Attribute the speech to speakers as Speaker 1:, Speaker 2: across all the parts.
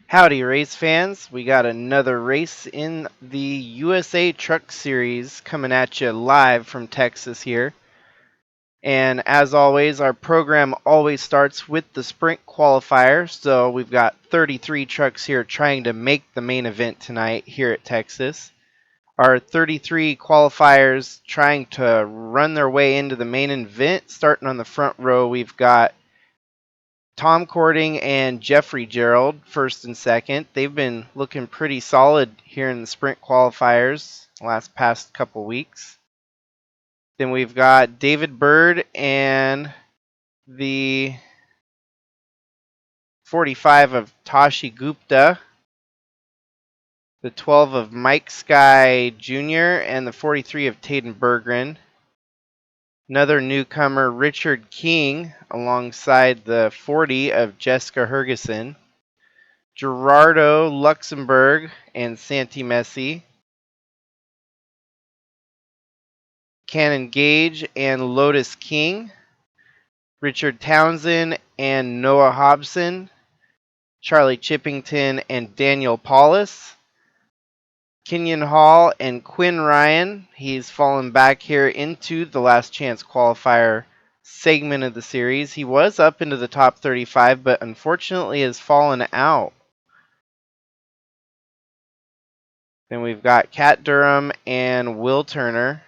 Speaker 1: Howdy race fans, we got another race in the USA Truck Series coming at you live from Texas here. And as always, our program always starts with the sprint qualifier. So we've got 33 trucks here trying to make the main event tonight here at Texas. Our 33 qualifiers trying to run their way into the main event. Starting on the front row, we've got Tom Cording and Jeffrey Gerald, first and second. They've been looking pretty solid here in the sprint qualifiers the past couple weeks. Then we've got David Bird and the 45 of Tashi Gupta, the 12 of Mike Sky Jr., and the 43 of Taden Berggren. Another newcomer, Richard King, alongside the 40 of Jessica Hergeson. Gerardo Luxembourg and Santi Messi. Cannon Gage and Lotus King. Richard Townsend and Noah Hobson. Charlie Chippington and Daniel Paulus. Kenyon Hall and Quinn Ryan. He's fallen back here into the last chance qualifier segment of the series. He was up into the top 35, but unfortunately has fallen out. Then we've got Kat Durham and Will Turner.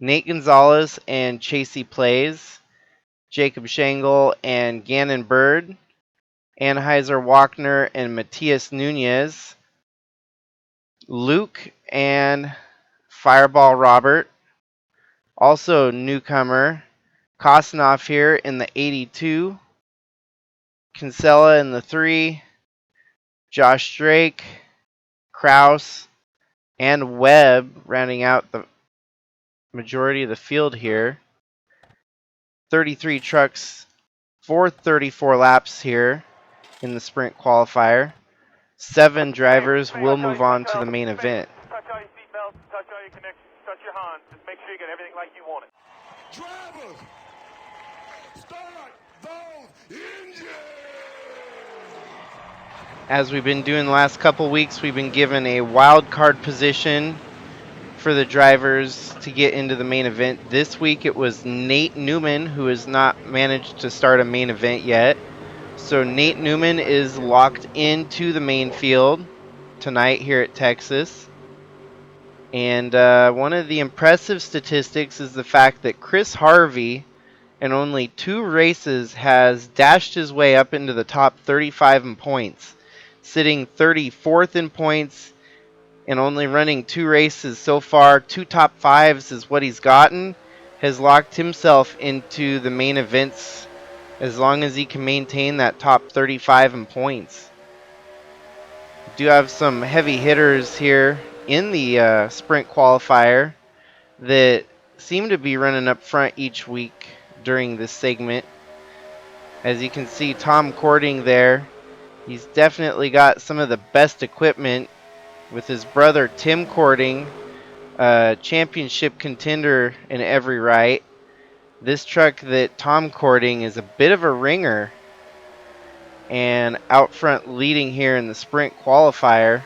Speaker 1: Nate Gonzalez and Chasey Plays. Jacob Shangle and Gannon Bird. Anheuser Wagner and Matias Nunez. Luke and Fireball Robert. Also newcomer, Kosanoff here in the 82. Kinsella in the 3. Josh Drake, Kraus, and Webb rounding out the majority of the field here. 33 trucks for 34 laps here in the sprint qualifier. 7 drivers will move on to the main event.
Speaker 2: Touch all your seatbelts, touch all your connections, touch your Hans. Just make sure you get everything like you want it.
Speaker 3: Drivers, start those engines!
Speaker 1: As we've been doing the last couple weeks, we've been given a wild card position for the drivers to get into the main event. This week it was Nate Newman, who has not managed to start a main event yet. So Nate Newman is locked into the main field tonight here at Texas. And one of the impressive statistics is the fact that Chris Harvey, in only 2 races, has dashed his way up into the top 35 in points, sitting 34th in points and only running 2 races so far. 2 top 5s is what he's gotten. Has locked himself into the main events as long as he can maintain that top 35 in points. Do have some heavy hitters here in the sprint qualifier that seem to be running up front each week during this segment. As you can see, Tom Cording there, he's definitely got some of the best equipment with his brother Tim Cording, championship contender in every right. This truck that Tom Cording is a bit of a ringer, and out front leading here in the sprint qualifier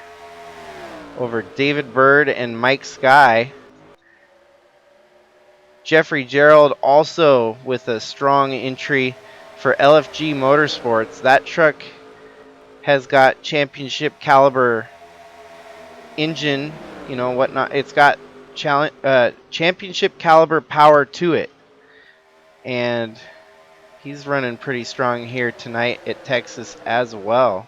Speaker 1: over David Bird and Mike Sky. Jeffrey Gerald also with a strong entry for LFG Motorsports. That truck has got championship caliber engine, whatnot. It's got championship caliber power to it. And he's running pretty strong here tonight at Texas as well.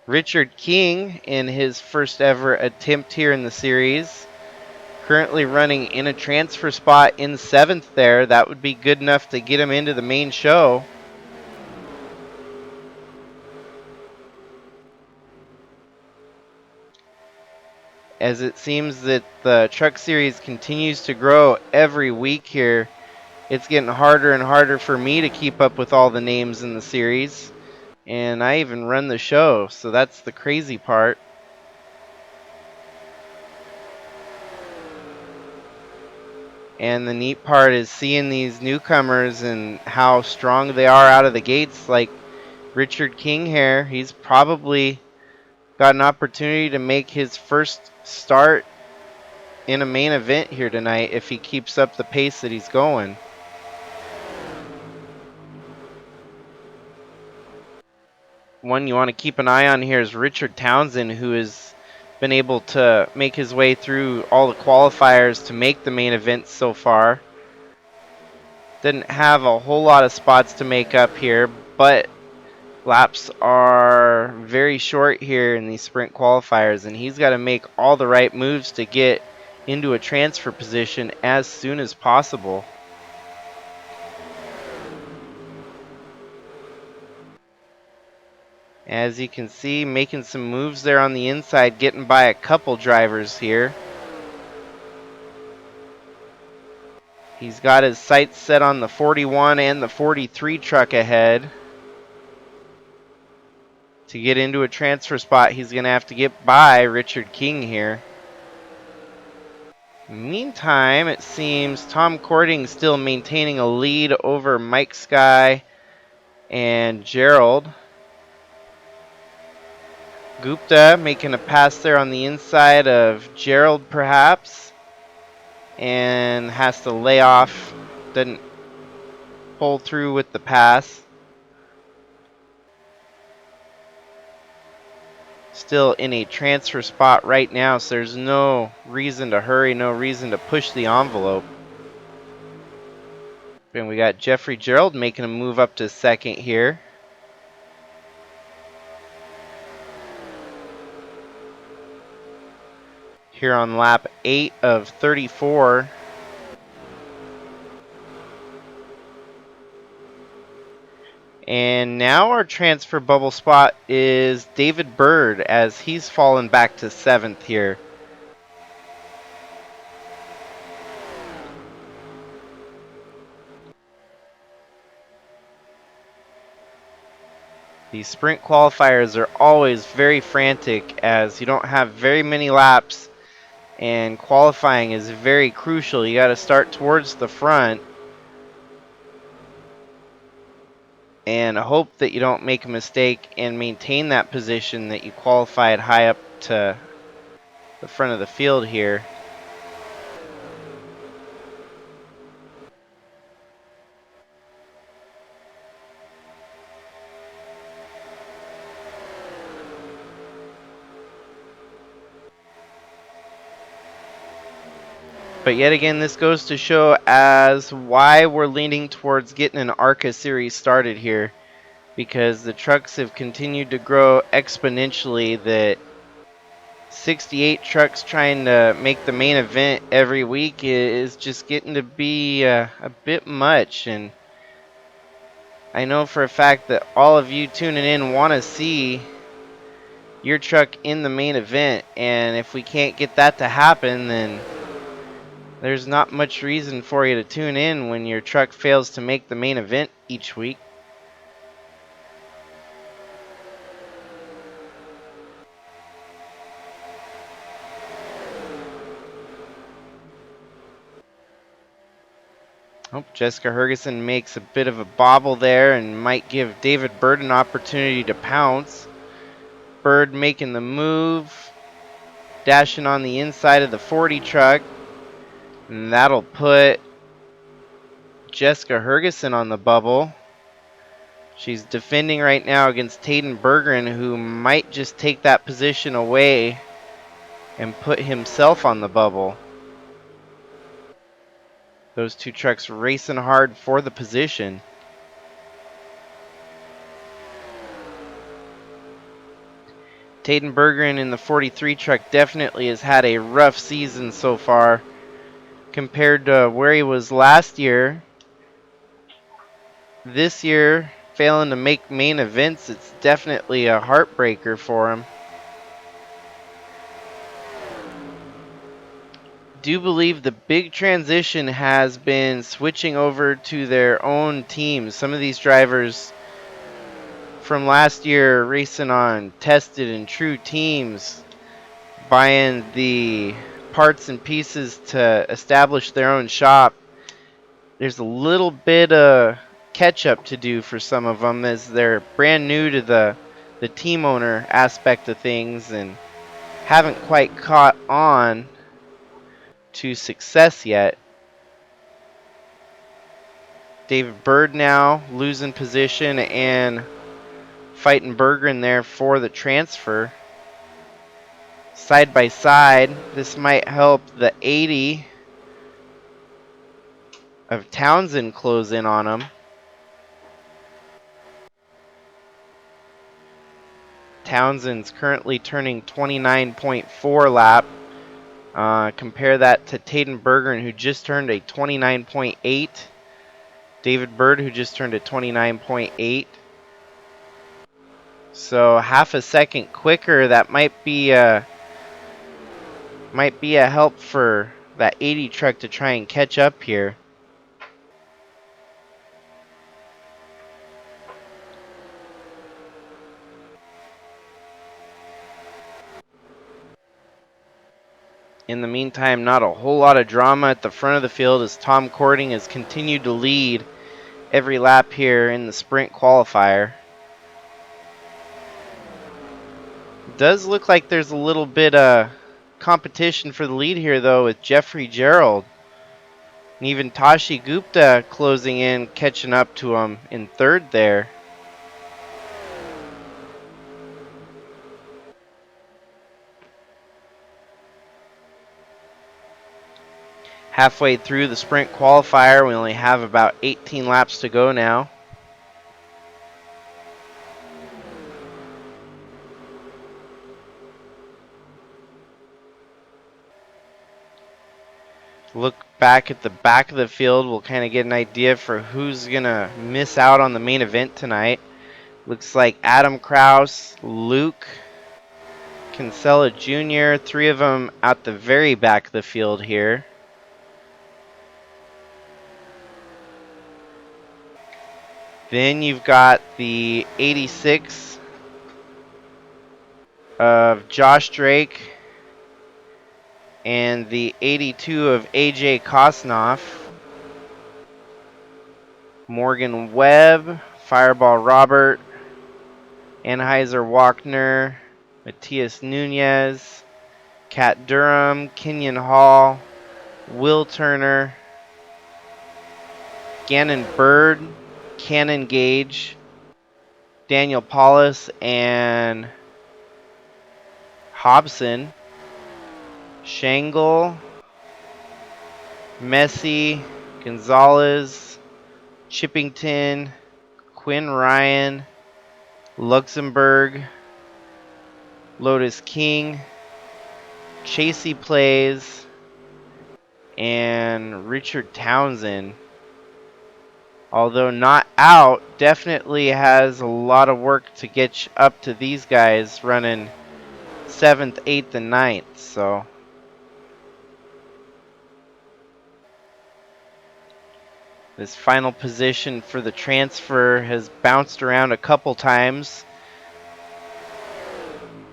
Speaker 1: Richard King in his first ever attempt here in the series. Currently running in a transfer spot in 7th there. That would be good enough to get him into the main show. As it seems that the truck series continues to grow every week here, it's getting harder and harder for me to keep up with all the names in the series. And I even run the show, so that's the crazy part. And the neat part is seeing these newcomers and how strong they are out of the gates. Like Richard King here, he's probably got an opportunity to make his first start in a main event here tonight if he keeps up the pace that he's going. One you want to keep an eye on here is Richard Townsend, who has been able to make his way through all the qualifiers to make the main event so far. Didn't have a whole lot of spots to make up here, but laps are very short here in these sprint qualifiers, and he's got to make all the right moves to get into a transfer position as soon as possible. As you can see, making some moves there on the inside, getting by a couple drivers here. He's got his sights set on the 41 and the 43 truck ahead. To get into a transfer spot, he's going to have to get by Richard King here. Meantime, it seems Tom Cording still maintaining a lead over Mike Sky and Gerald. Gupta making a pass there on the inside of Gerald perhaps, and has to lay off, didn't pull through with the pass. Still in a transfer spot right now, so there's no reason to hurry, no reason to push the envelope. And we got Jeffrey Gerald making a move up to second here. Here on lap 8 of 34. And now our transfer bubble spot is David Bird, as he's fallen back to 7th here. These sprint qualifiers are always very frantic, as you don't have very many laps, and qualifying is very crucial. You got to start towards the front and hope that you don't make a mistake and maintain that position that you qualified high up to the front of the field here. But yet again, this goes to show as why we're leaning towards getting an ARCA series started here, because the trucks have continued to grow exponentially. That 68 trucks trying to make the main event every week is just getting to be a bit much. And I know for a fact that all of you tuning in want to see your truck in the main event, and if we can't get that to happen, then there's not much reason for you to tune in when your truck fails to make the main event each week. Oh, Jessica Hergeson makes a bit of a bobble there and might give David Bird an opportunity to pounce. Bird making the move, dashing on the inside of the 40 truck, and that'll put Jessica Hergeson on the bubble. She's defending right now against Tayden Bergeron, who might just take that position away and put himself on the bubble. Those two trucks racing hard for the position. Tayden Bergeron in the 43 truck definitely has had a rough season so far compared to where he was last year. This year, failing to make main events, it's definitely a heartbreaker for him. Do believe the big transition has been switching over to their own teams. Some of these drivers from last year racing on tested and true teams, buying the parts and pieces to establish their own shop. There's a little bit of catch up to do for some of them as they're brand new to the team owner aspect of things and haven't quite caught on to success yet. David Bird now losing position and fighting Berggren there for the transfer. Side by side, this might help the 80 of Townsend close in on him. Townsend's currently turning 29.4 lap. Compare that to Taden Berggren, who just turned a 29.8. David Bird, who just turned a 29.8. So half a second quicker. That might be a help for that 80 truck to try and catch up here. In the meantime, not a whole lot of drama at the front of the field as Tom Cording has continued to lead every lap here in the sprint qualifier. It does look like there's a little bit of competition for the lead here, though, with Jeffrey Gerald. And even Tashi Gupta closing in, catching up to him in third there. Halfway through the sprint qualifier, we only have about 18 laps to go now. Look back at the back of the field, we'll kind of get an idea for who's going to miss out on the main event tonight. Looks like Adam Kraus, Luke Kinsella Jr., three of them at the very back of the field here. Then you've got the 86 of Josh Drake and the 82 of AJ Kosnoff. Morgan Webb, Fireball Robert, Anheuser Wagner, Matias Nunez, Kat Durham, Kenyon Hall, Will Turner, Gannon Bird, Cannon Gage, Daniel Paulus, and Hobson, Shangle, Messi, Gonzalez, Chippington, Quinn Ryan, Luxembourg, Lotus King, Chasey Plays, and Richard Townsend. Although not out, definitely has a lot of work to get up to these guys running 7th, 8th, and 9th. So this final position for the transfer has bounced around a couple times.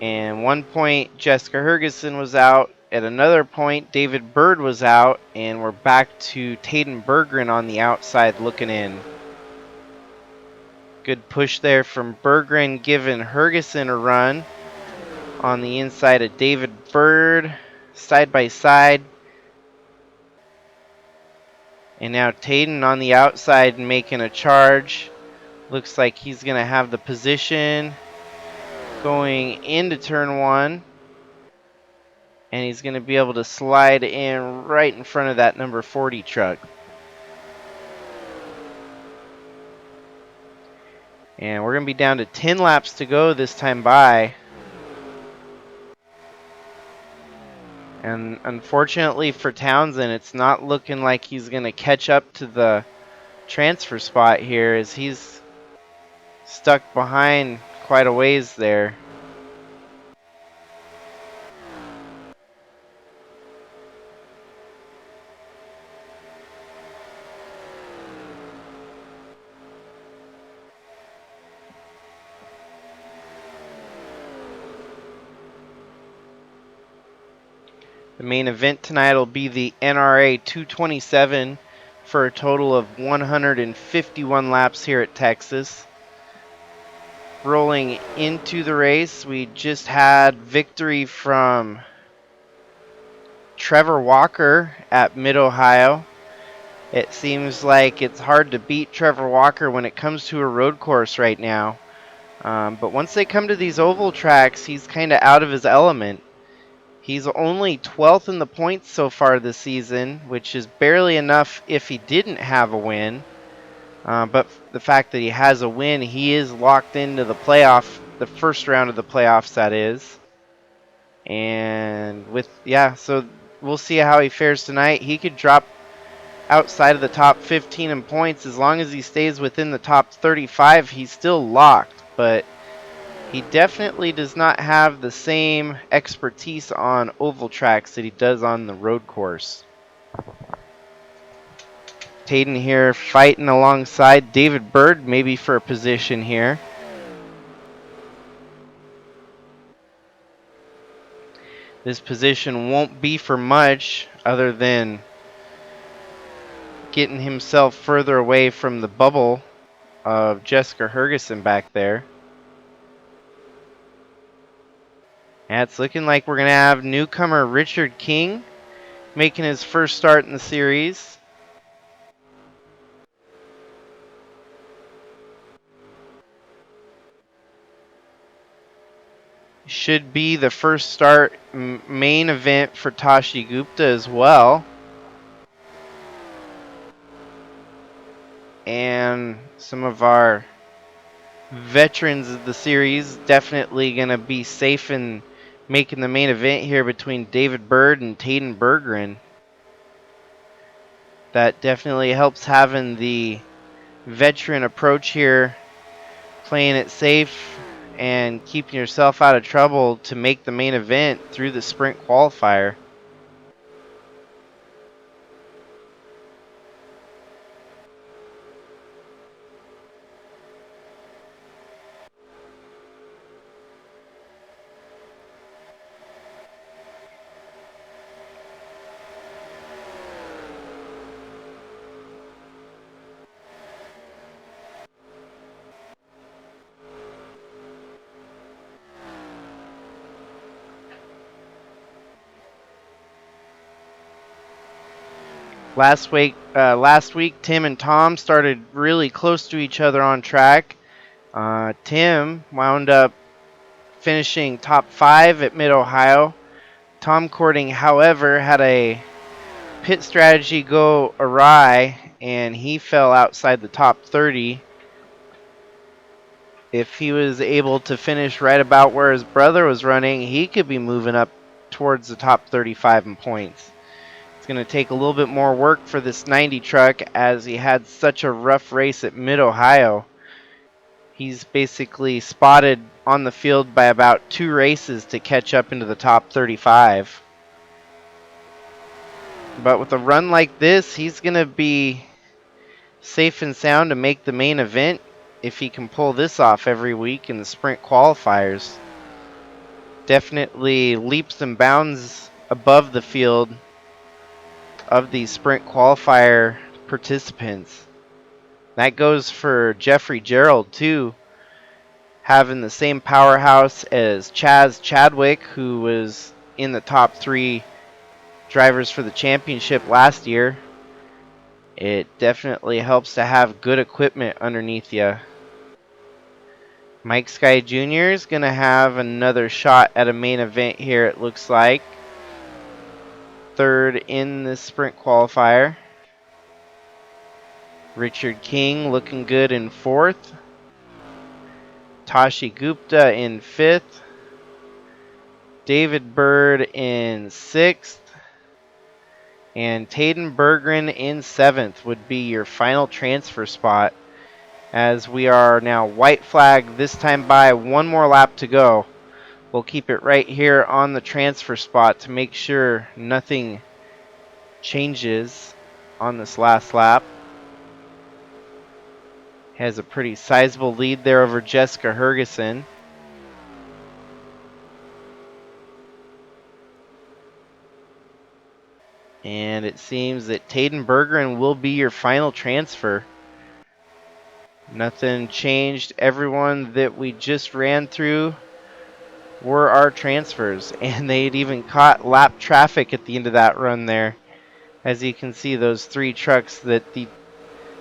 Speaker 1: And one point, Jessica Hergeson was out. At another point, David Bird was out. And we're back to Taden Berggren on the outside looking in. Good push there from Berggren, giving Hergeson a run on the inside of David Bird, side by side. And now Taden on the outside making a charge. Looks like he's going to have the position going into turn one. And he's going to be able to slide in right in front of that number 40 truck. And we're going to be down to 10 laps to go this time by. And unfortunately for Townsend, it's not looking like he's going to catch up to the transfer spot here as he's stuck behind quite a ways there. The main event tonight will be the NRA 227 for a total of 151 laps here at Texas. Rolling into the race, we just had victory from Trevor Walker at Mid-Ohio. It seems like it's hard to beat Trevor Walker when it comes to a road course right now. But once they come to these oval tracks, he's kind of out of his element. He's only 12th in the points so far this season, which is barely enough if he didn't have a win. But the fact that he has a win, he is locked into the playoff, the first round of the playoffs, that is. And so we'll see how he fares tonight. He could drop outside of the top 15 in points. As long as he stays within the top 35, he's still locked. But he definitely does not have the same expertise on oval tracks that he does on the road course. Tayden here fighting alongside David Bird, maybe for a position here. This position won't be for much other than getting himself further away from the bubble of Jessica Hergeson back there. And it's looking like we're going to have newcomer Richard King making his first start in the series. Should be the first start main event for Tashi Gupta as well. And some of our veterans of the series definitely going to be safe in making the main event here between David Bird and Tayden Berggren. That definitely helps having the veteran approach here, playing it safe and keeping yourself out of trouble to make the main event through the sprint qualifier. Last week, Tim and Tom started really close to each other on track. Tim wound up finishing top 5 at Mid-Ohio. Tom Cording, however, had a pit strategy go awry, and he fell outside the top 30. If he was able to finish right about where his brother was running, he could be moving up towards the top 35 in points. It's going to take a little bit more work for this 90 truck as he had such a rough race at Mid-Ohio. He's basically spotted on the field by about 2 races to catch up into the top 35. But with a run like this, he's going to be safe and sound to make the main event if he can pull this off every week in the sprint qualifiers. Definitely leaps and bounds above the field of the sprint qualifier participants. That goes for Jeffrey Gerald too, having the same powerhouse as Chaz Chadwick, who was in the top 3 drivers for the championship last year. It definitely helps to have good equipment underneath you. Mike Sky Jr. is going to have another shot at a main event here, it looks like. 3rd in the sprint qualifier. Richard King looking good in 4th. Tashi Gupta in 5th. David Bird in 6th. And Tayden Berggren in 7th would be your final transfer spot, as we are now white flag this time by 1 more lap to go. We'll keep it right here on the transfer spot to make sure nothing changes on this last lap. Has a pretty sizable lead there over Jessica Hergeson. And it seems that Taden Bergeron will be your final transfer. Nothing changed. Everyone that we just ran through were our transfers, and they'd even caught lap traffic at the end of that run there. As you can see, those 3 trucks that the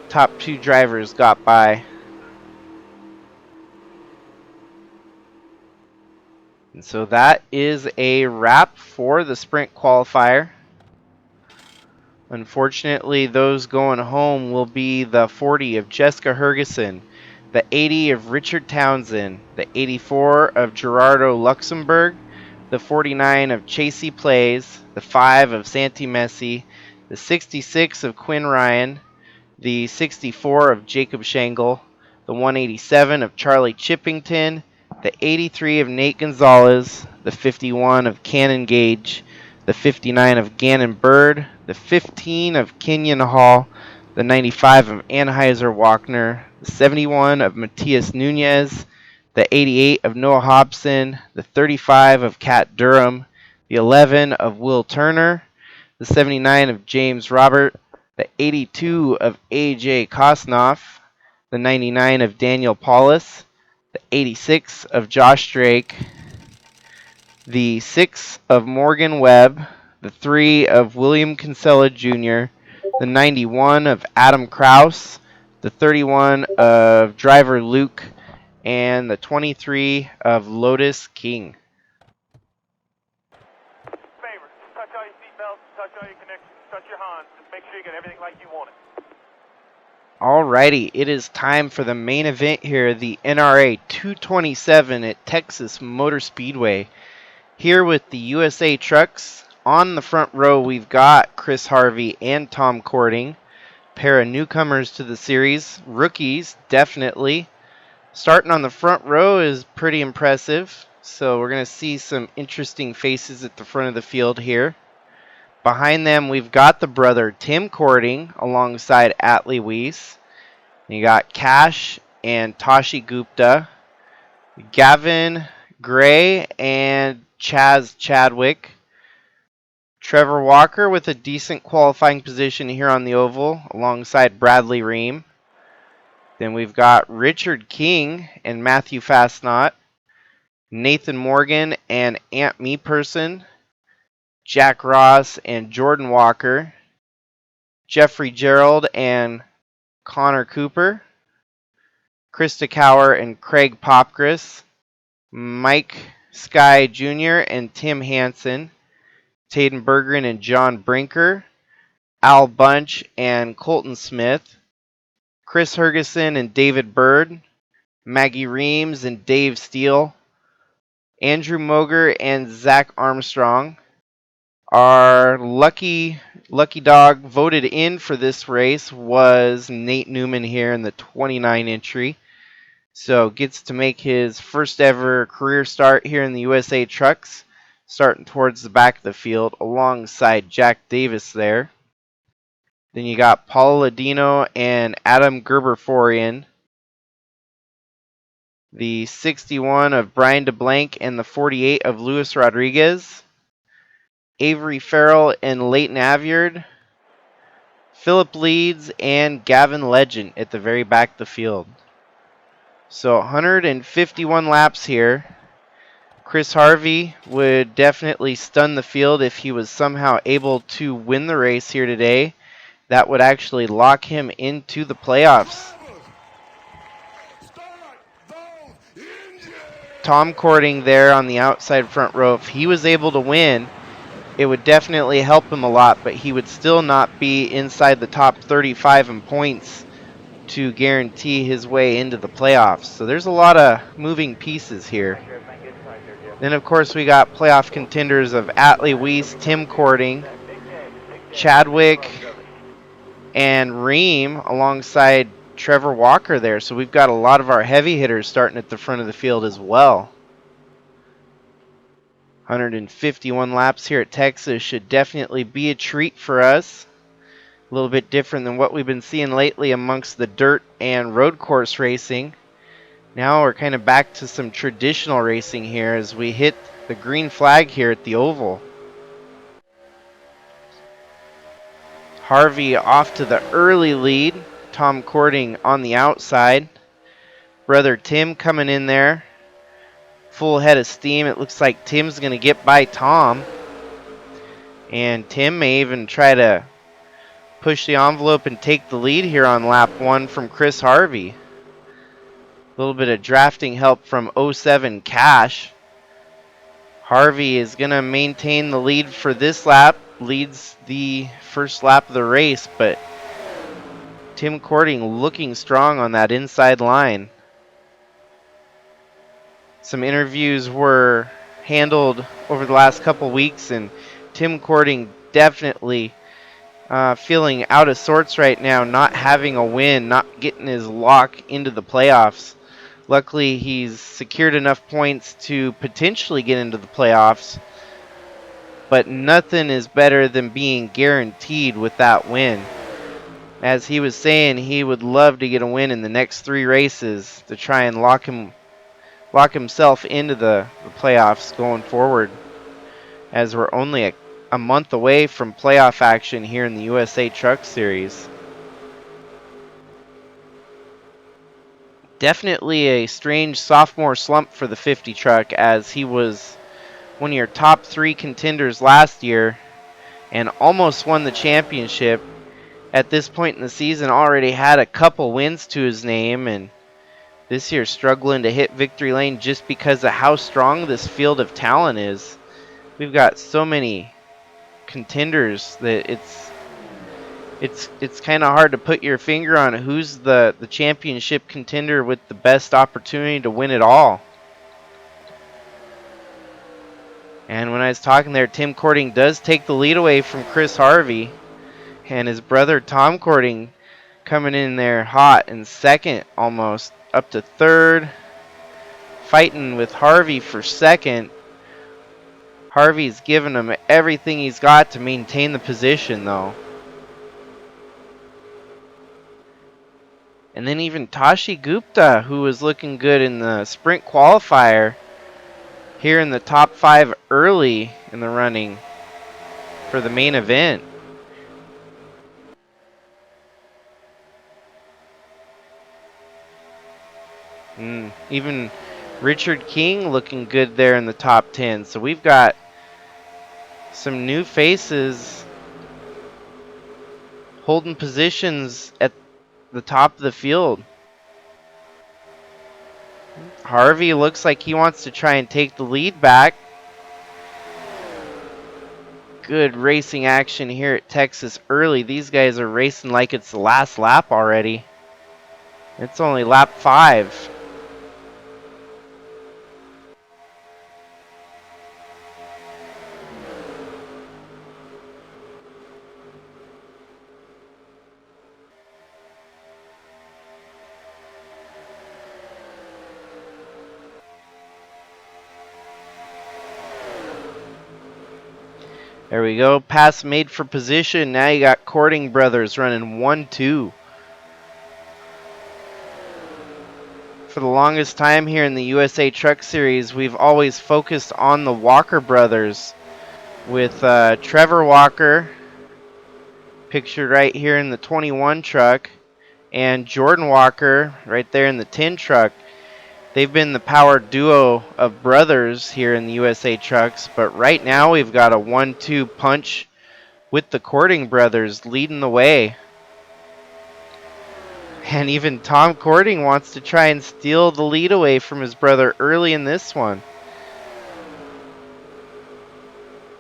Speaker 1: top 2 drivers got by. And so that is a wrap for the sprint qualifier. Unfortunately, those going home will be the 40 of Jessica Hergeson, the 80 of Richard Townsend, the 84 of Gerardo Luxembourg, the 49 of Chasey Plays, the 5 of Santi Messi, the 66 of Quinn Ryan, the 64 of Jacob Shangle, the 187 of Charlie Chippington, the 83 of Nate Gonzalez, the 51 of Cannon Gage, the 59 of Gannon Bird, the 15 of Kenyon Hall, the 95 of Anheuser Walkner, the 71 of Matias Nunez, the 88 of Noah Hobson, the 35 of Kat Durham, the 11 of Will Turner, the 79 of James Robert, the 82 of AJ Kosnoff, the 99 of Daniel Paulus, the 86 of Josh Drake, the 6 of Morgan Webb, the 3 of William Kinsella Jr., the 91 of Adam Kraus, the 31 of driver Luke, and the 23 of Lotus King.
Speaker 2: Favor, touch all your seatbelts, touch all your connections, touch your Hans. Just make sure you get everything like you want it.
Speaker 1: Alrighty, it is time for the main event here, the NRA 227 at Texas Motor Speedway. Here with the USA trucks, on the front row we've got Chris Harvey and Tom Cording, pair of newcomers to the series, rookies definitely. Starting on the front row is pretty impressive, so we're going to see some interesting faces at the front of the field here. Behind them we've got the brother Tim Cording alongside Atlee Weiss. You got Cash and Tashi Gupta, Gavin Gray and Chaz Chadwick, Trevor Walker with a decent qualifying position here on the oval alongside Bradley Ream. Then we've got Richard King and Matthew Fastnot, Nathan Morgan and Ant Meeperson, Jack Ross and Jordan Walker, Jeffrey Gerald and Connor Cooper, Krista Cower and Craig Popgris, Mike Sky Jr. and Tim Hansen, Taden Bergeron and John Brinker, Al Bunch and Colton Smith, Chris Hergeson and David Bird, Maggie Reams and Dave Steele, Andrew Moger and Zach Armstrong. Our lucky dog voted in for this race was Nate Newman here in the 29 entry. So gets to make his first ever career start here in the USA Trucks, starting towards the back of the field alongside Jack Davis there. Then you got Paul Ladino and Adam Gerber-Forian. The 61 of Brian DeBlanc and the 48 of Luis Rodriguez. Avery Farrell and Leighton Avyard. Philip Leeds and Gavin Legend at the very back of the field. So 151 laps here. Chris Harvey would definitely stun the field if he was somehow able to win the race here today. That would actually lock him into the playoffs. Tom Cording there on the outside front row, if he was able to win, it would definitely help him a lot, but he would still not be inside the top 35 in points to guarantee his way into the playoffs. So there's a lot of moving pieces here. Then, of course, we got playoff contenders of Atlee Weiss, Tim Cording, Chadwick, and Ream alongside Trevor Walker there. So we've got a lot of our heavy hitters starting at the front of the field as well. 151 laps here at Texas should definitely be a treat for us. A little bit different than what we've been seeing lately amongst the dirt and road course racing. Now we're kind of back to some traditional racing here as we hit the green flag here at the oval. Harvey off to the early lead. Tom Cording on the outside. Brother Tim coming in there. Full head of steam. It looks like Tim's going to get by Tom. And Tim may even try to push the envelope and take the lead here on lap 1 from Chris Harvey. A little bit of drafting help from 07 Cash. Harvey is going to maintain the lead for this lap. Leads the first lap of the race, but Tim Cording looking strong on that inside line. Some interviews were handled over the last couple weeks, and Tim Cording definitely feeling out of sorts right now, not having a win, not getting his lock into the playoffs. Luckily, he's secured enough points to potentially get into the playoffs, but nothing is better than being guaranteed with that win. As he was saying, he would love to get a win in the next 3 races to try and lock himself into the playoffs going forward, as we're only a month away from playoff action here in the USA Truck Series. Definitely a strange sophomore slump for the 50 truck, as he was one of your top 3 contenders last year and almost won the championship. At this point in the season, already had a couple wins to his name, and this year struggling to hit victory lane just because of how strong this field of talent is. We've got so many contenders that it's kind of hard to put your finger on who's the championship contender with the best opportunity to win it all. And when I was talking there, Tim Cording does take the lead away from Chris Harvey, and his brother Tom Cording coming in there hot in second, almost up to third, fighting with Harvey for second. Harvey's given him everything he's got to maintain the position, though. And then even Tashi Gupta, who was looking good in the sprint qualifier, here in the top 5 early in the running for the main event. Even Richard King looking good there in the top 10. So we've got some new faces holding positions at the top of the field. Harvey looks like he wants to try and take the lead back. Good racing action here at Texas early. These guys are racing like it's the last lap already. It's only lap 5. There we go. Pass made for position. Now you got Cording brothers running 1-2. For the longest time here in the USA Truck Series, we've always focused on the Walker brothers, with Trevor Walker pictured right here in the 21 truck, and Jordan Walker right there in the 10 truck. They've been the power duo of brothers here in the USA Trucks, but right now we've got a 1-2 punch with the Cording brothers leading the way. And even Tom Cording wants to try and steal the lead away from his brother early in this one.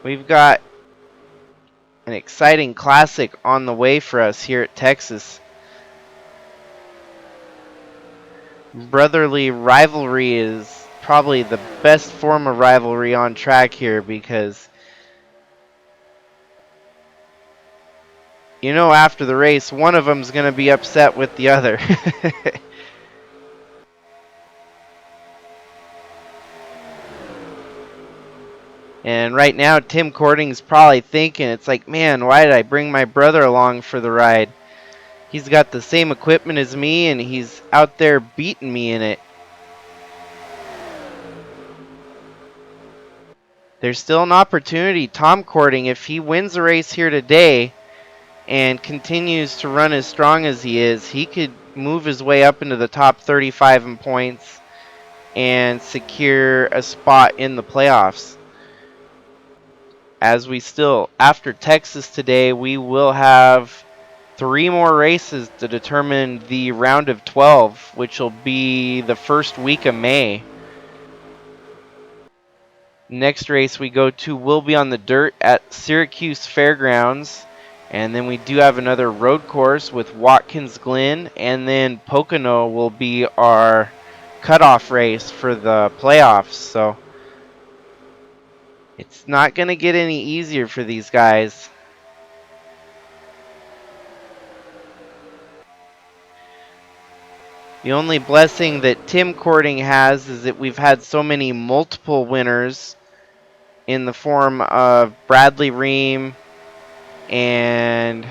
Speaker 1: We've got an exciting classic on the way for us here at Texas. Brotherly rivalry is probably the best form of rivalry on track here, because you know after the race one of them's going to be upset with the other. And right now Tim Cording's probably thinking, it's like, man, why did I bring my brother along for the ride? He's got the same equipment as me and he's out there beating me in it. There's still an opportunity. Tom Cording, if he wins the race here today, and continues to run as strong as he is, he could move his way up into the top 35 in points and secure a spot in the playoffs. As we still, after Texas today, we will have 3 more races to determine the round of 12, which will be the first week of May. Next race we go to will be on the dirt at Syracuse Fairgrounds. And then we do have another road course with Watkins Glen. And then Pocono will be our cutoff race for the playoffs. So it's not going to get any easier for these guys. The only blessing that Tim Cording has is that we've had so many multiple winners in the form of Bradley Ream and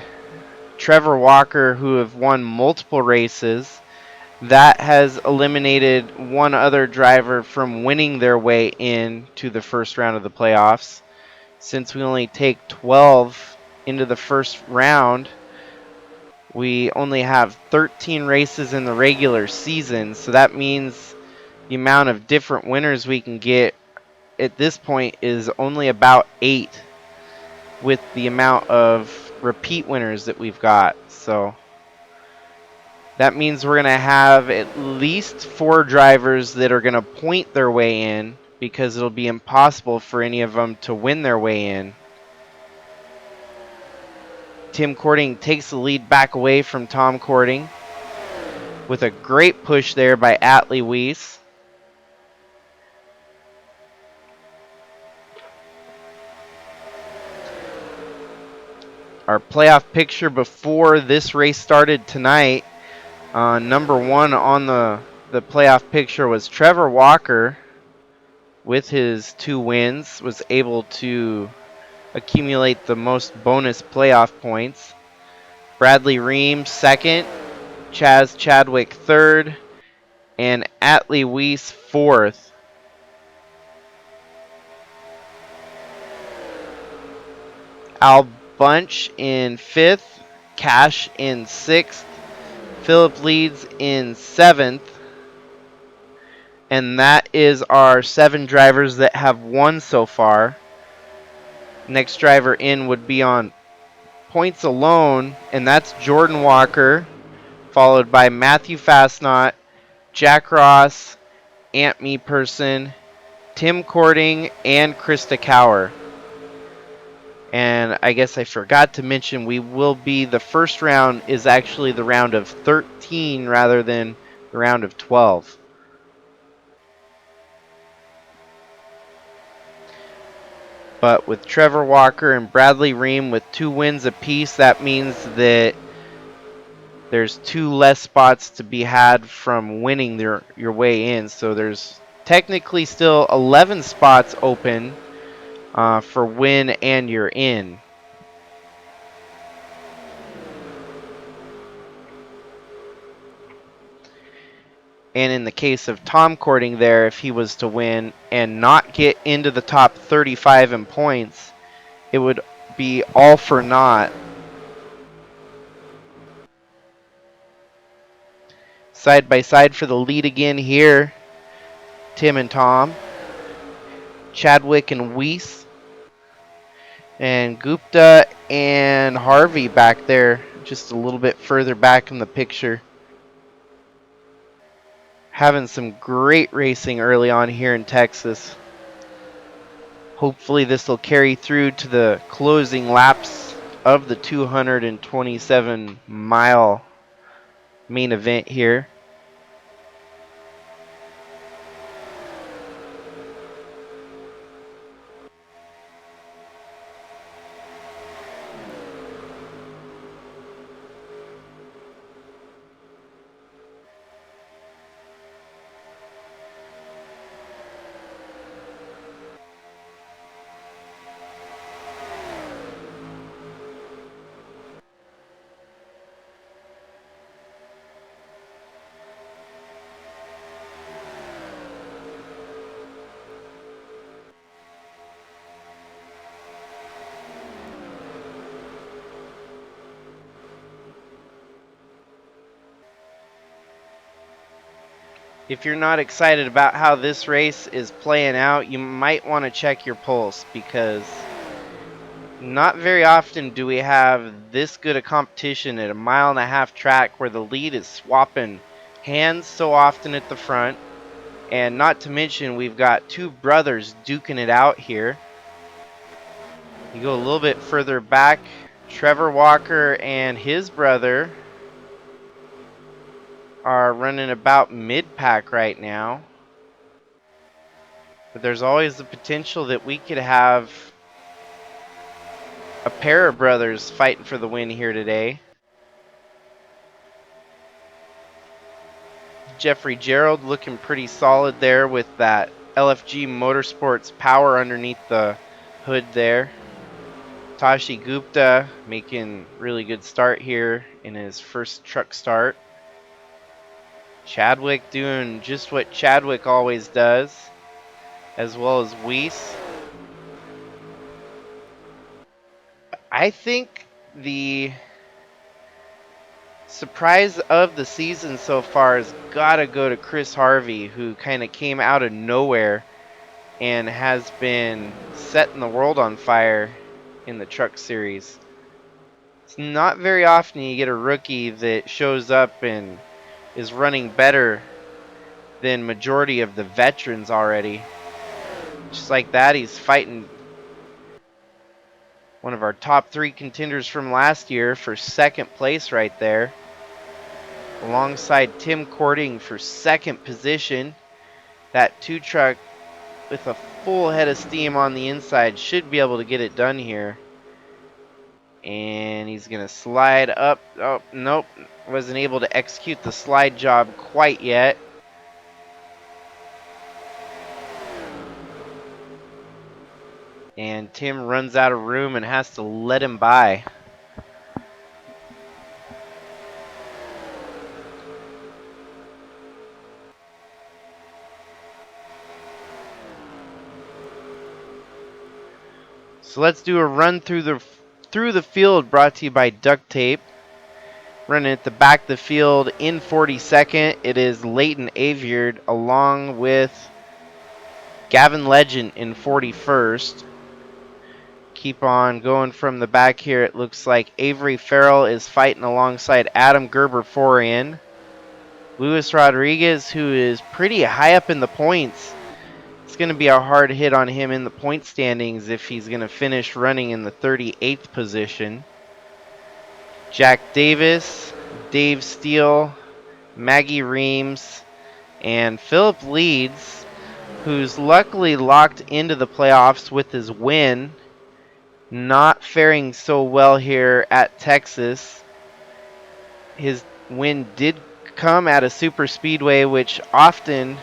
Speaker 1: Trevor Walker, who have won multiple races. That has eliminated one other driver from winning their way into the first round of the playoffs. Since we only take 12 into the first round, we only have 13 races in the regular season, so that means the amount of different winners we can get at this point is only about 8 with the amount of repeat winners that we've got. So that means we're going to have at least 4 drivers that are going to point their way in, because it'll be impossible for any of them to win their way in. Tim Cording takes the lead back away from Tom Cording with a great push there by Atlee Weiss. Our playoff picture before this race started tonight, number 1 on the playoff picture was Trevor Walker. With his 2 wins, was able to accumulate the most bonus playoff points. Bradley Ream second, Chaz Chadwick third, and Atlee Weiss fourth. Al Bunch in fifth, Cash in sixth, Philip Leeds in seventh. And that is our 7 drivers that have won so far. Next driver in would be on points alone, and that's Jordan Walker, followed by Matthew Fastnot, Jack Ross, Ant Me Person, Tim Cording, and Krista Cower. And I guess I forgot to mention, the first round is actually the round of 13 rather than the round of 12. But with Trevor Walker and Bradley Ream with 2 wins apiece, that means that there's 2 less spots to be had from winning your way in. So there's technically still 11 spots open for win and you're in. And in the case of Tom Cording there, if he was to win and not get into the top 35 in points, it would be all for naught. Side by side for the lead again here, Tim and Tom, Chadwick and Weiss, and Gupta and Harvey back there, just a little bit further back in the picture. Having some great racing early on here in Texas. Hopefully this will carry through to the closing laps of the 227-mile main event here. If you're not excited about how this race is playing out, you might want to check your pulse, because not very often do we have this good a competition at a 1.5 mile track where the lead is swapping hands so often at the front. And not to mention, we've got two brothers duking it out here. You go a little bit further back, Trevor Walker and his brother are running about mid-pack right now. But there's always the potential that we could have a pair of brothers fighting for the win here today. Jeffrey Gerald looking pretty solid there with that LFG Motorsports power underneath the hood there. Tashi Gupta making really good start here in his first truck start. Chadwick doing just what Chadwick always does, as well as Weiss. I think the surprise of the season so far has got to go to Chris Harvey, who kind of came out of nowhere and has been setting the world on fire in the truck series. It's not very often you get a rookie that shows up and is running better than majority of the veterans already. Just like that, he's fighting one of our top 3 contenders from last year for second place right there, alongside Tim Cording for second position. That 2 truck with a full head of steam on the inside should be able to get it done here. And he's going to slide up. Oh, nope. Wasn't able to execute the slide job quite yet. And Tim runs out of room and has to let him by. So let's do a run through the field, brought to you by Duct Tape. Running at the back of the field in 42nd, it is Leighton Aviard along with Gavin Legend in 41st. Keep on going from the back here. It looks like Avery Farrell is fighting alongside Adam Gerber 4 in. Luis Rodriguez, who is pretty high up in the points. It's going to be a hard hit on him in the point standings if he's going to finish running in the 38th position. Jack Davis, Dave Steele, Maggie Reams, and Philip Leeds, who's luckily locked into the playoffs with his win. Not faring so well here at Texas. His win did come at a super speedway, which often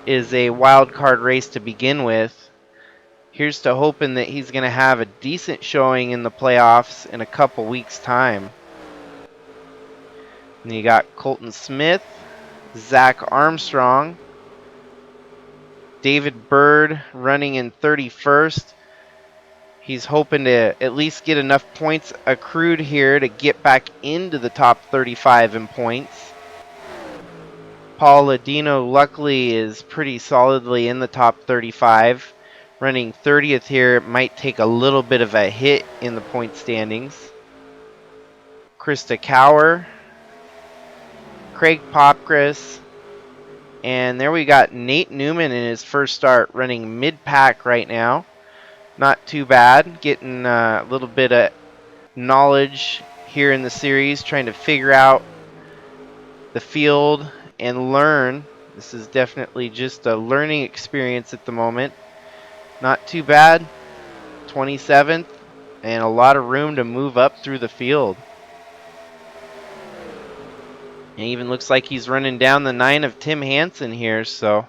Speaker 1: is a wild card race to begin with. Here's to hoping that he's going to have a decent showing in the playoffs in a couple weeks' time. And you got Colton Smith, Zach Armstrong, David Bird running in 31st. He's hoping to at least get enough points accrued here to get back into the top 35 in points. Paul Ladino luckily is pretty solidly in the top 35. Running 30th here, it might take a little bit of a hit in the point standings. Krista Cower, Craig Popgris, and there we got Nate Newman in his first start, running mid-pack right now. Not too bad, getting a little bit of knowledge here in the series, trying to figure out the field and learn. This is definitely just a learning experience at the moment. Not too bad, 27th, and a lot of room to move up through the field. It even looks like he's running down the 9 of Tim Hansen here, so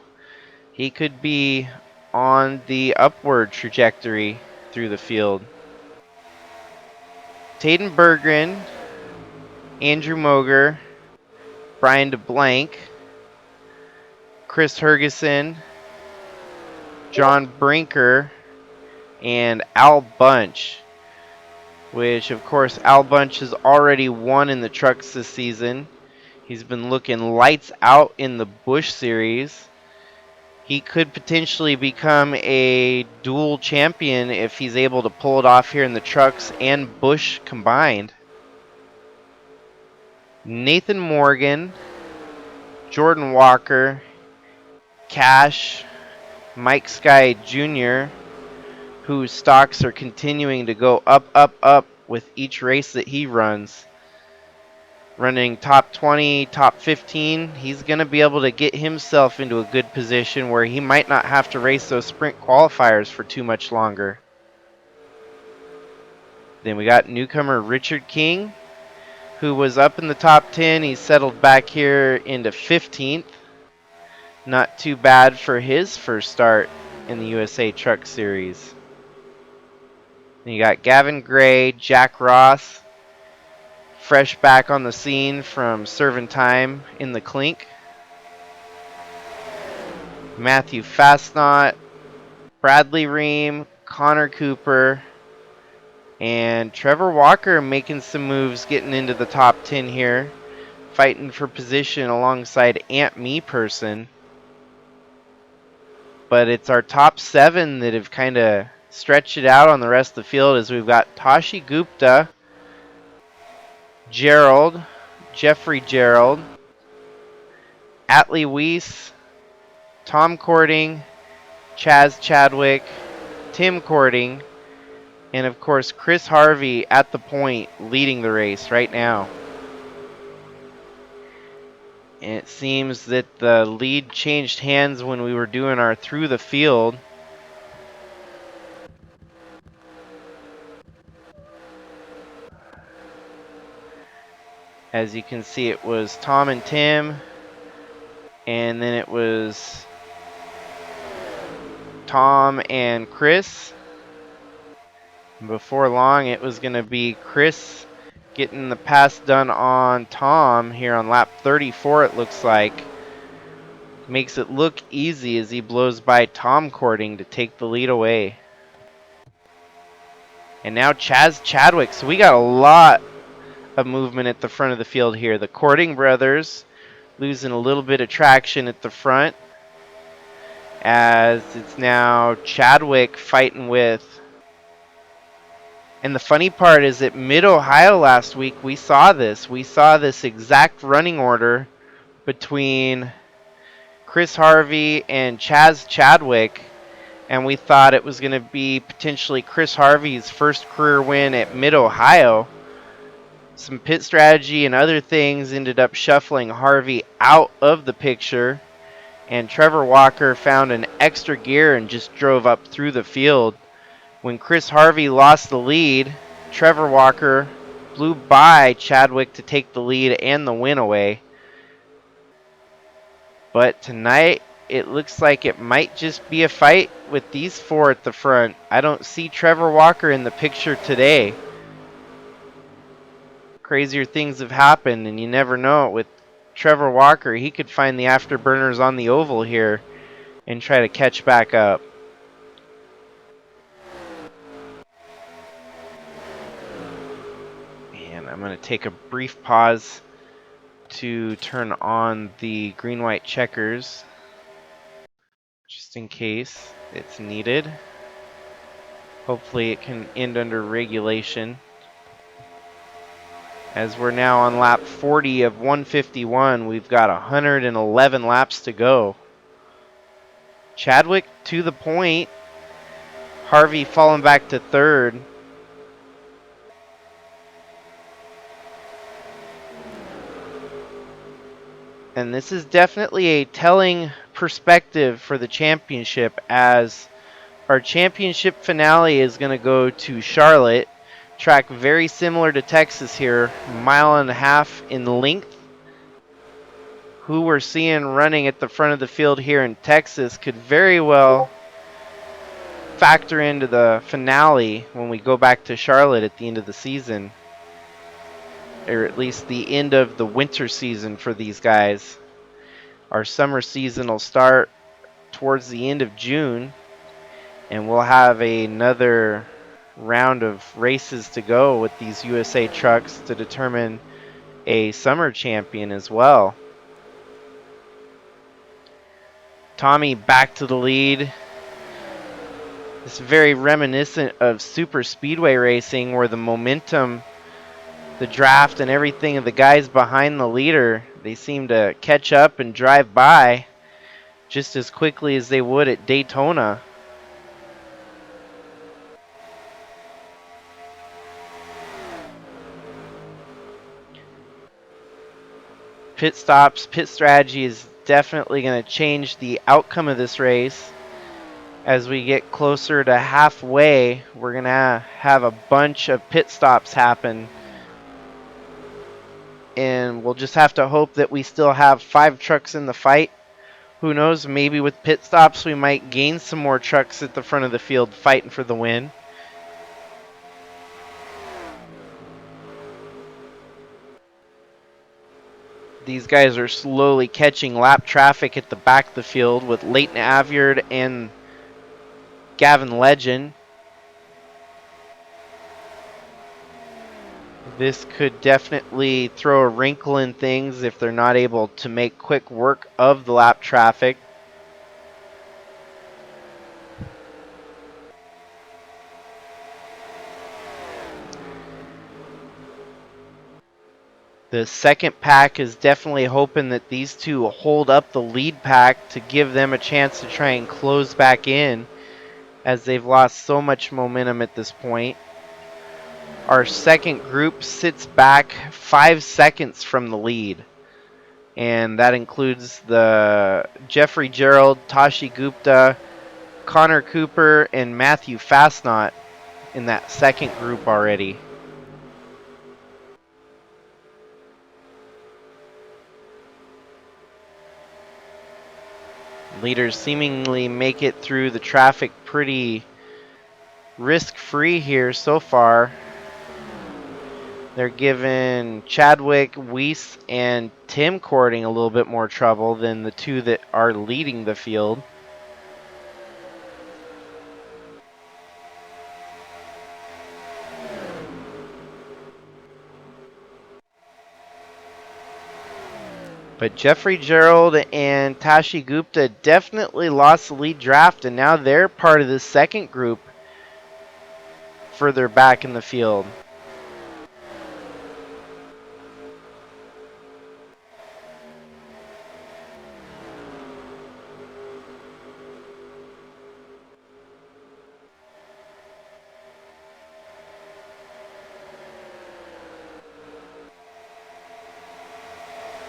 Speaker 1: he could be on the upward trajectory through the field. Taden Berggren, Andrew Moger, Brian DeBlank, Chris Hergeson, John Brinker, and Al Bunch, which of course Al Bunch has already won in the trucks this season. He's been looking lights out in the Busch Series. He could potentially become a dual champion if he's able to pull it off here in the trucks and Busch combined. Nathan Morgan, Jordan Walker, Cash, Mike Sky Jr., whose stocks are continuing to go up, up, up with each race that he runs. Running top 20, top 15, he's going to be able to get himself into a good position where he might not have to race those sprint qualifiers for too much longer. Then we got newcomer Richard King, who was up in the top 10. He settled back here into 15th. Not too bad for his first start in the USA Truck Series. Then you got Gavin Gray, Jack Ross, fresh back on the scene from serving time in the clink. Matthew Fastnot, Bradley Ream, Connor Cooper, and Trevor Walker making some moves getting into the top 10 here, fighting for position alongside Ant Me Person. But it's our top 7 that have kind of stretched it out on the rest of the field, as we've got Tashi Gupta, Gerald, Jeffrey Gerald, Atlee Weiss, Tom Cording, Chaz Chadwick, Tim Cording, and of course Chris Harvey at the point leading the race right now. And it seems that the lead changed hands when we were doing our through the field. As you can see, it was Tom and Tim, and then it was Tom and Chris. Before long, it was going to be Chris getting the pass done on Tom here on lap 34, it looks like. Makes it look easy as he blows by Tom Cording to take the lead away. And now Chaz Chadwick. So we got a lot of movement at the front of the field here. The Cording brothers losing a little bit of traction at the front, as it's now Chadwick fighting with. And the funny part is at Mid-Ohio last week, we saw this. We saw this exact running order between Chris Harvey and Chaz Chadwick, and we thought it was going to be potentially Chris Harvey's first career win at Mid-Ohio. Some pit strategy and other things ended up shuffling Harvey out of the picture, and Trevor Walker found an extra gear and just drove up through the field. When Chris Harvey lost the lead, Trevor Walker blew by Chadwick to take the lead and the win away. But tonight, it looks like it might just be a fight with these 4 at the front. I don't see Trevor Walker in the picture today. Crazier things have happened, and you never know. With Trevor Walker, he could find the afterburners on the oval here and try to catch back up. And I'm going to take a brief pause to turn on the green-white checkers, just in case it's needed. Hopefully it can end under regulation. As we're now on lap 40 of 151, we've got 111 laps to go. Chadwick to the point. Harvey falling back to 3rd. And this is definitely a telling perspective for the championship, as our championship finale is going to go to Charlotte. Track very similar to Texas here, 1.5 miles in length. Who we're seeing running at the front of the field here in Texas could very well factor into the finale when we go back to Charlotte at the end of the season, or at least the end of the winter season for these guys. Our summer season will start towards the end of June, and we'll have another round of races to go with these USA trucks to determine a summer champion as well. Tommy back to the lead. It's very reminiscent of super speedway racing where the momentum, the draft, and everything of the guys behind the leader, they seem to catch up and drive by just as quickly as they would at Daytona. Pit stops, pit strategy is definitely going to change the outcome of this race. As we get closer to halfway, we're going to have a bunch of pit stops happen. And we'll just have to hope that we still have 5 trucks in the fight. Who knows, maybe with pit stops we might gain some more trucks at the front of the field fighting for the win. These guys are slowly catching lap traffic at the back of the field with Leighton Avyard and Gavin Legend. This could definitely throw a wrinkle in things if they're not able to make quick work of the lap traffic. The second pack is definitely hoping that these two hold up the lead pack to give them a chance to try and close back in, as they've lost so much momentum at this point. Our second group sits back 5 seconds from the lead, and that includes the Jeffrey Gerald, Tashi Gupta, Connor Cooper, and Matthew Fastnot in that second group already. Leaders seemingly make it through the traffic pretty risk-free here so far. They're giving Chadwick, Weiss, and Tim Cording a little bit more trouble than the two that are leading the field. But Jeffrey Gerald and Tashi Gupta definitely lost the lead draft, and now they're part of the second group further back in the field.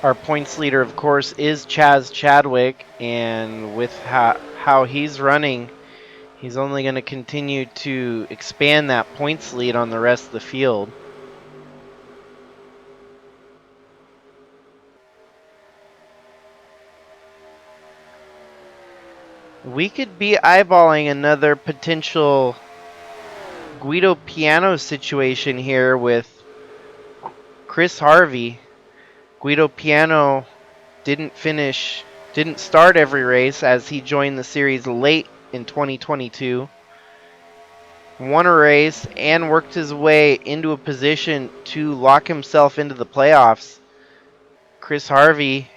Speaker 1: Our points leader, of course, is Chaz Chadwick, and with how he's running, he's only going to continue to expand that points lead on the rest of the field. We could be eyeballing another potential Guido Piano situation here with Chris Harvey. Guido Piano didn't start every race as he joined the series late in 2022. Won a race and worked his way into a position to lock himself into the playoffs. Chris Harvey,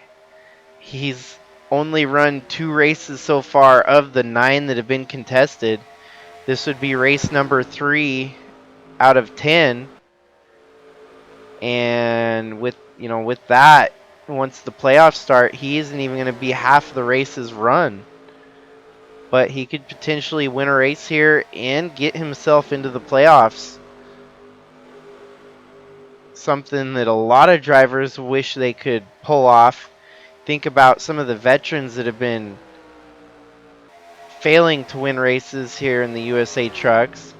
Speaker 1: he's only run 2 races so far of the 9 that have been contested. This would be race number 3 out of 10. And with that, once the playoffs start, he isn't even going to be half the races run. But he could potentially win a race here and get himself into the playoffs. Something that a lot of drivers wish they could pull off. Think about some of the veterans that have been failing to win races here in the USA Trucks.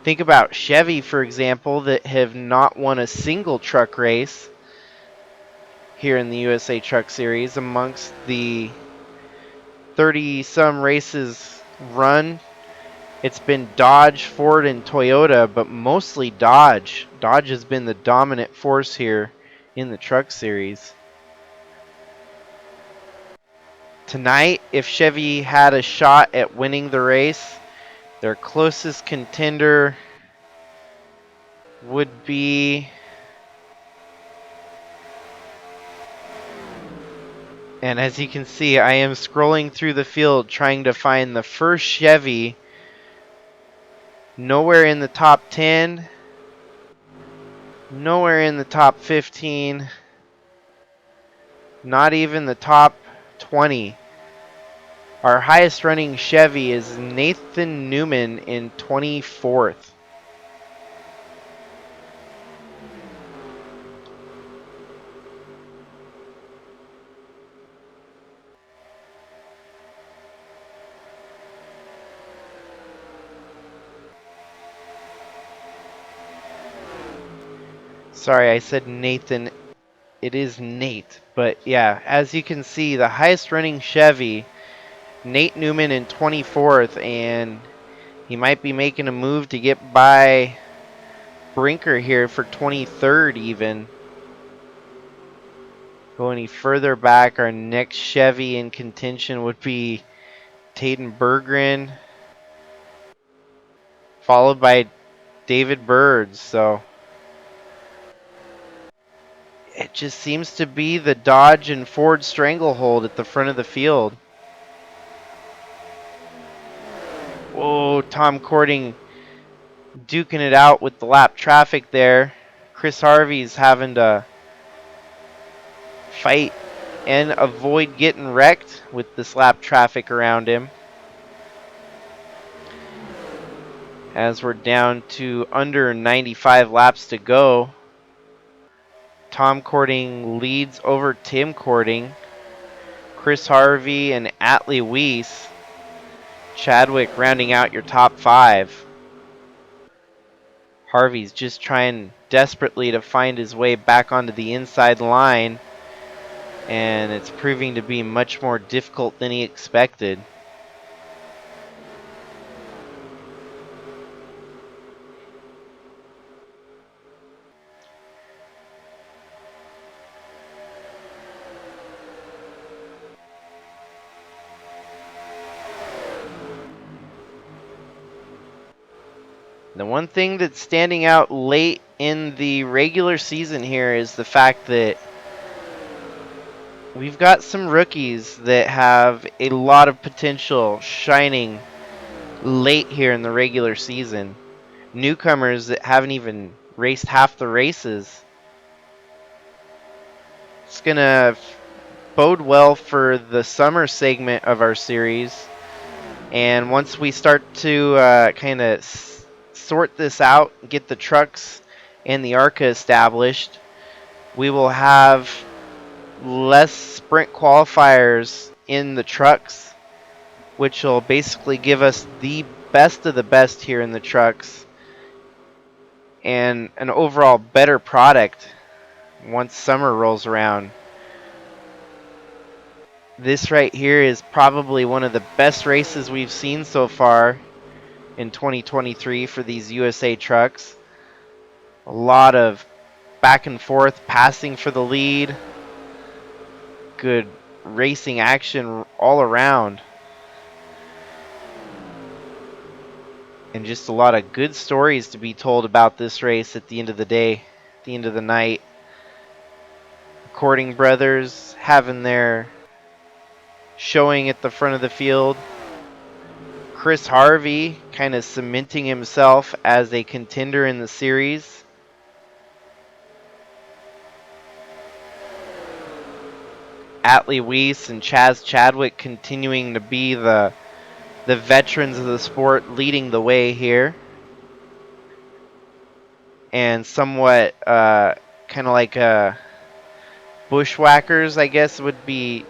Speaker 1: Think about Chevy, for example, that have not won a single truck race here in the USA Truck Series amongst the 30-some races run. It's been Dodge, Ford, and Toyota, but mostly Dodge. Dodge has been the dominant force here in the Truck Series. Tonight, if Chevy had a shot at winning the race, their closest contender would be And as you can see, I am scrolling through the field trying to find the first Chevy. Nowhere in the top 10. Nowhere in the top 15. Not even the top 20. Our highest running Chevy is Nathan Newman in 24th. Sorry, I said Nathan. It is Nate. But yeah, as you can see, the highest running Chevy, Nate Newman in 24th, and he might be making a move to get by Brinker here for 23rd even. Go any further back, our next Chevy in contention would be Taden Berggren, followed by David Birds. So it just seems to be the Dodge and Ford stranglehold at the front of the field. Whoa, Tom Cording duking it out with the lap traffic there. Chris Harvey's having to fight and avoid getting wrecked with this lap traffic around him. As we're down to under 95 laps to go, Tom Cording leads over Tim Cording, Chris Harvey, and Atlee Weiss. Chadwick rounding out your top 5. Harvey's just trying desperately to find his way back onto the inside line, and it's proving to be much more difficult than he expected. The one thing that's standing out late in the regular season here is the fact that we've got some rookies that have a lot of potential shining late here in the regular season. Newcomers that haven't even raced half the races. It's going to bode well for the summer segment of our series. And once we start to kind of sort this out, get the trucks and the ARCA established, we will have less sprint qualifiers in the trucks, which will basically give us the best of the best here in the trucks and an overall better product once summer rolls around. This right here is probably one of the best races we've seen so far in 2023 for these USA trucks. A lot of back and forth passing for the lead. Good racing action all around. And just a lot of good stories to be told about this race at the end of the day, at the end of the night. Cording brothers having their showing at the front of the field. Chris Harvey kind of cementing himself as a contender in the series. Atlee Weiss and Chaz Chadwick continuing to be the veterans of the sport, leading the way here. And somewhat kind of like bushwhackers, I guess would be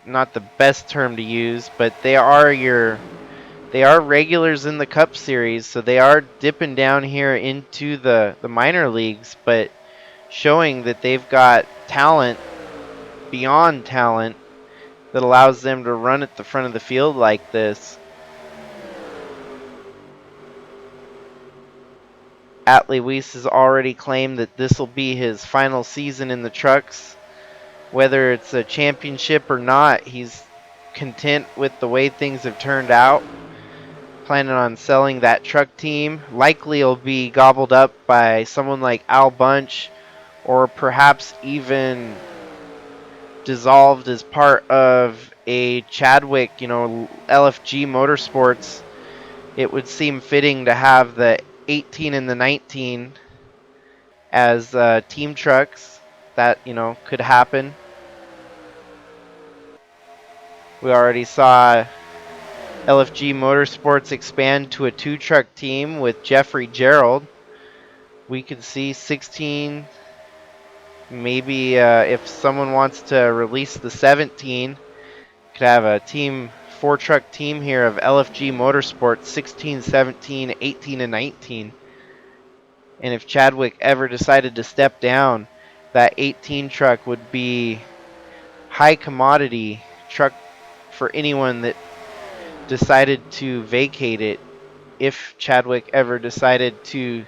Speaker 1: not the best term to use, but they are regulars in the Cup Series, so they are dipping down here into the minor leagues, but showing that they've got talent beyond talent that allows them to run at the front of the field like this. Atlee Weiss has already claimed that this will be his final season in the trucks. Whether it's a championship or not, he's content with the way things have turned out. Planning on selling that truck team. Likely it'll be gobbled up by someone like Al Bunch, or perhaps even dissolved as part of a Chadwick, LFG Motorsports, it would seem fitting to have the 18 and the 19 as team trucks. That, could happen. We already saw LFG Motorsports expand to a two-truck team with Jeffrey Gerald. We could see 16, maybe if someone wants to release the 17, could have a team, four-truck team here of LFG Motorsports, 16, 17, 18, and 19. And if Chadwick ever decided to step down, that 18 truck would be high commodity truck for anyone that decided to vacate it if Chadwick ever decided to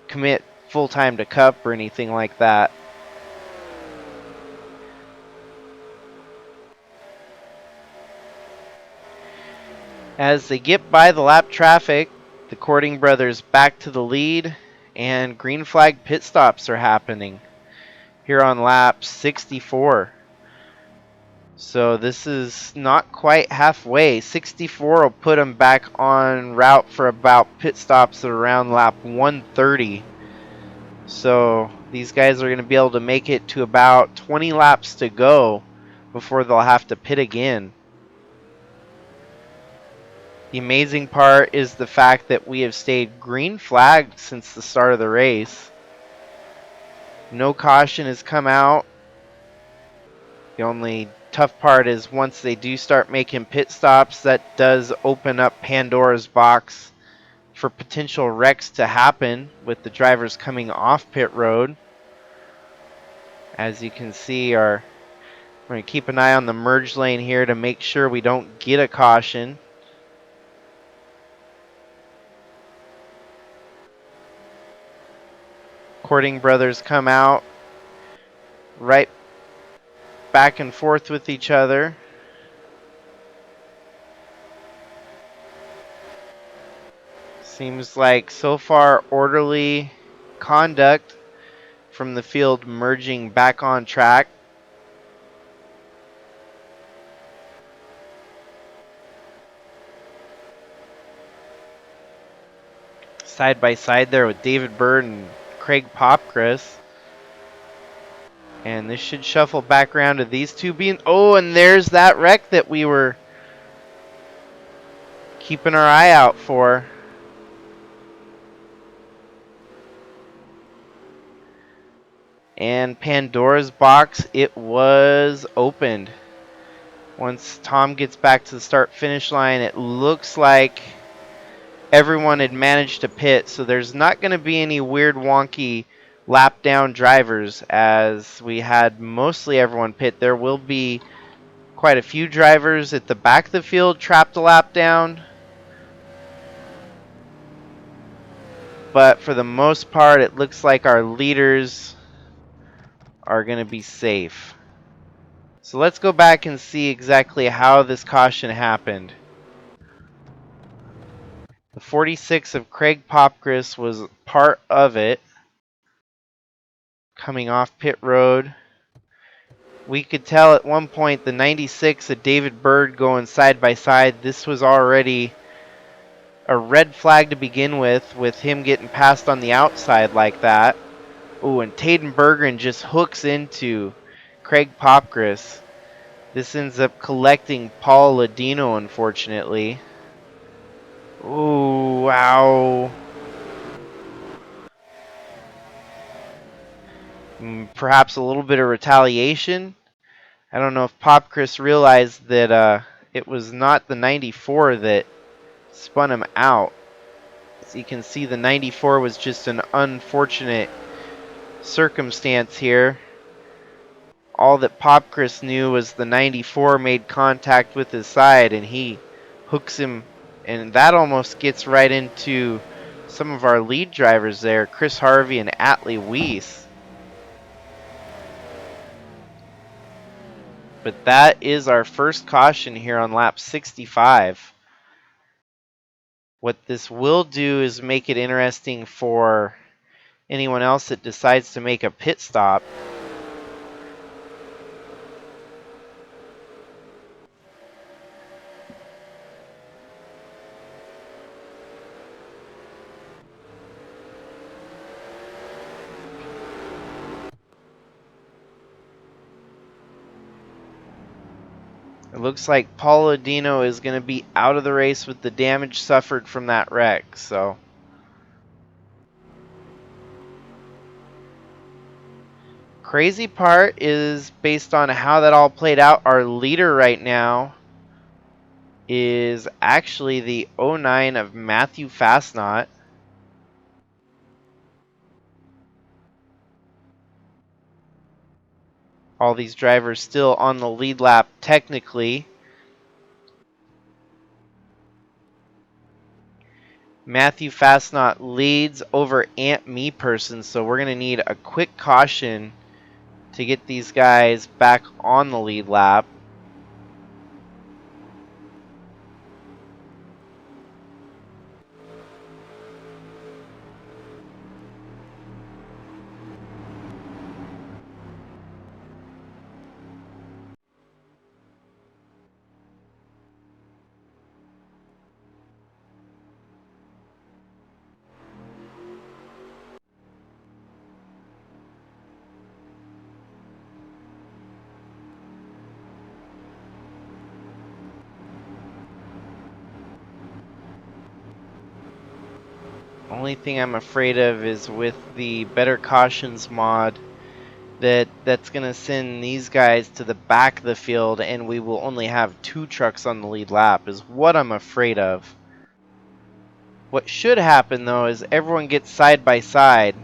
Speaker 1: commit full time to Cup or anything like that. As they get by the lap traffic, the Cording brothers back to the lead, and green flag pit stops are happening here on lap 64. So this is not quite halfway. 64 will put them back on route for about pit stops at around lap 130. So these guys are going to be able to make it to about 20 laps to go before they'll have to pit again. The amazing part is the fact that we have stayed green flagged since the start of the race. No caution has come out. The only tough part is once they do start making pit stops, that does open up Pandora's box for potential wrecks to happen with the drivers coming off pit road. As you can see, we're going to keep an eye on the merge lane here to make sure we don't get a caution. Cording brothers come out right back and forth with each other. Seems like so far orderly conduct from the field merging back on track. Side by side there with David Bird and Craig Popcris. And this should shuffle back around to these two being... Oh, and there's that wreck that we were keeping our eye out for. And Pandora's box, it was opened. Once Tom gets back to the start-finish line, it looks like everyone had managed to pit, so there's not going to be any weird, wonky lap-down drivers, as we had mostly everyone pit. There will be quite a few drivers at the back of the field trapped a lap down, but for the most part, it looks like our leaders are going to be safe. So let's go back and see exactly how this caution happened. The 46 of Craig Popcris was part of it, coming off pit road. We could tell at one point the 96 of David Bird going side by side. This was already a red flag to begin with him getting passed on the outside like that. Oh, and Taden Berggren just hooks into Craig Popcris. This ends up collecting Paul Ladino, unfortunately. Ooh, wow. Perhaps a little bit of retaliation. I don't know if Popcris realized that it was not the 94 that spun him out. As you can see, the 94 was just an unfortunate circumstance here. All that Popcris knew was the 94 made contact with his side, and he hooks him, and that almost gets right into some of our lead drivers there, Chris Harvey and Atlee Weiss. But that is our first caution here on lap 65. What this will do is make it interesting for anyone else that decides to make a pit stop. It looks like Palladino is going to be out of the race with the damage suffered from that wreck. So crazy part is, based on how that all played out, our leader right now is actually the '09 of Matthew Fastnot. All these drivers still on the lead lap technically. Matthew Fastnot leads over Ant Me Person, so we're going to need a quick caution to get these guys back on the lead lap. Only thing I'm afraid of is with the Better Cautions mod that's going to send these guys to the back of the field, and we will only have 2 trucks on the lead lap is what I'm afraid of. What should happen though is everyone gets side by side,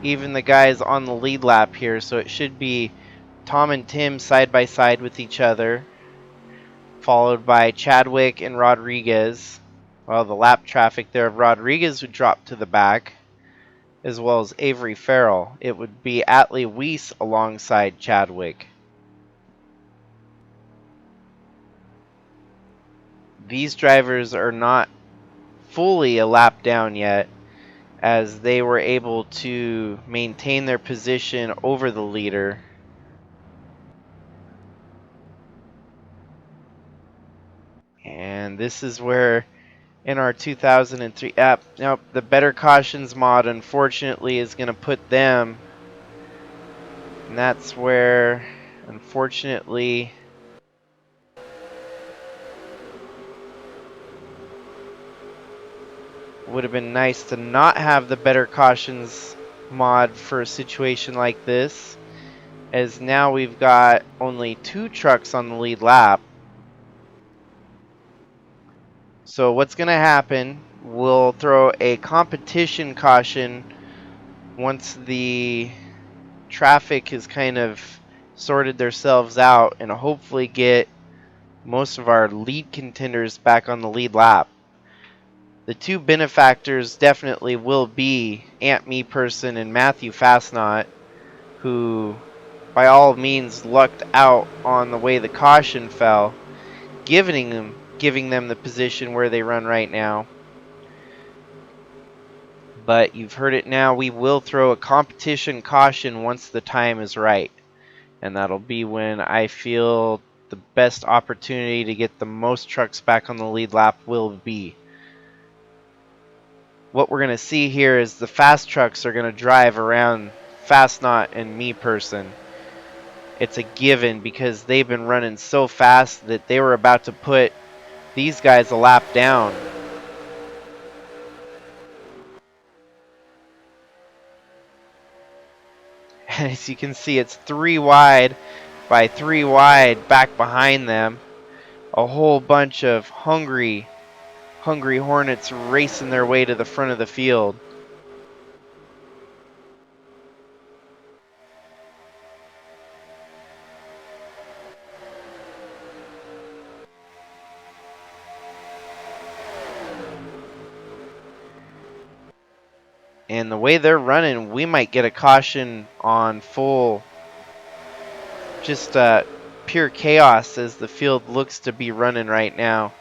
Speaker 1: even the guys on the lead lap here, so it should be Tom and Tim side by side with each other, followed by Chadwick and Rodriguez. Well, the lap traffic there of Rodriguez would drop to the back, as well as Avery Farrell. It would be Atlee Weiss alongside Chadwick. These drivers are not fully a lap down yet, as they were able to maintain their position over the leader. And this is where NR2003 app. Nope, the Better Cautions mod unfortunately is going to put them. And that's where, unfortunately, would have been nice to not have the Better Cautions mod for a situation like this, as now we've got only 2 trucks on the lead lap. So what's going to happen, we'll throw a competition caution once the traffic has kind of sorted themselves out, and hopefully get most of our lead contenders back on the lead lap. The 2 benefactors definitely will be Ant Me Person and Matthew Fastnot, who by all means lucked out on the way the caution fell, giving them the position where they run right now. But you've heard it now, we will throw a competition caution once the time is right. And that'll be when I feel the best opportunity to get the most trucks back on the lead lap will be. What we're going to see here is the fast trucks are going to drive around Fastnot and Me Person. It's a given because they've been running so fast that they were about to put these guys a lap down. As you can see, it's 3 wide by 3 wide back behind them. A whole bunch of hungry Hornets racing their way to the front of the field. And the way they're running, we might get a caution on full, just pure chaos as the field looks to be running right now.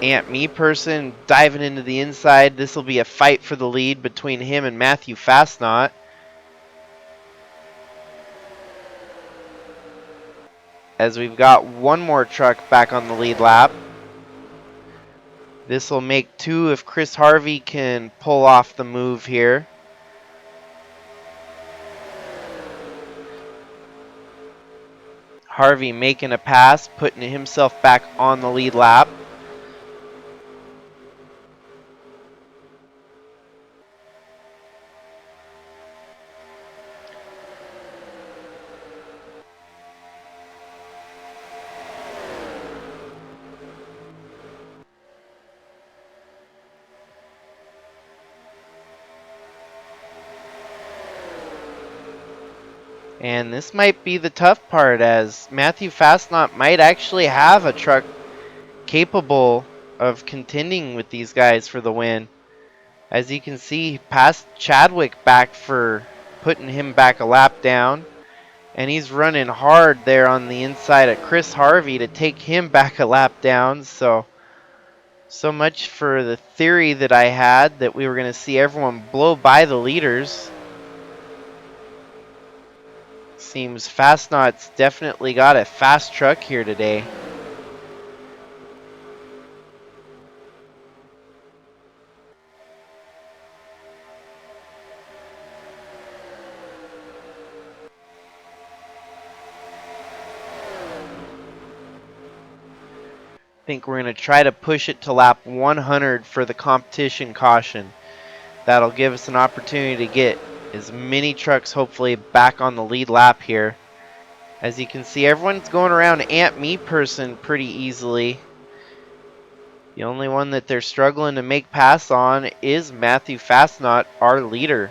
Speaker 1: Ant Me Person diving into the inside. This will be a fight for the lead between him and Matthew Fastnot. As we've got 1 more truck back on the lead lap. This will make 2 if Chris Harvey can pull off the move here. Harvey making a pass, putting himself back on the lead lap. And this might be the tough part, as Matthew Fastnot might actually have a truck capable of contending with these guys for the win. As you can see, he passed Chadwick back for putting him back a lap down. And he's running hard there on the inside of Chris Harvey to take him back a lap down. So much for the theory that I had that we were going to see everyone blow by the leaders. Seems Fastnot's definitely got a fast truck here today. I think we're going to try to push it to lap 100 for the competition caution. That'll give us an opportunity to get as many trucks hopefully back on the lead lap here. As you can see, everyone's going around Ant Me Person pretty easily. The only one that they're struggling to make pass on is Matthew Fastnot, our leader.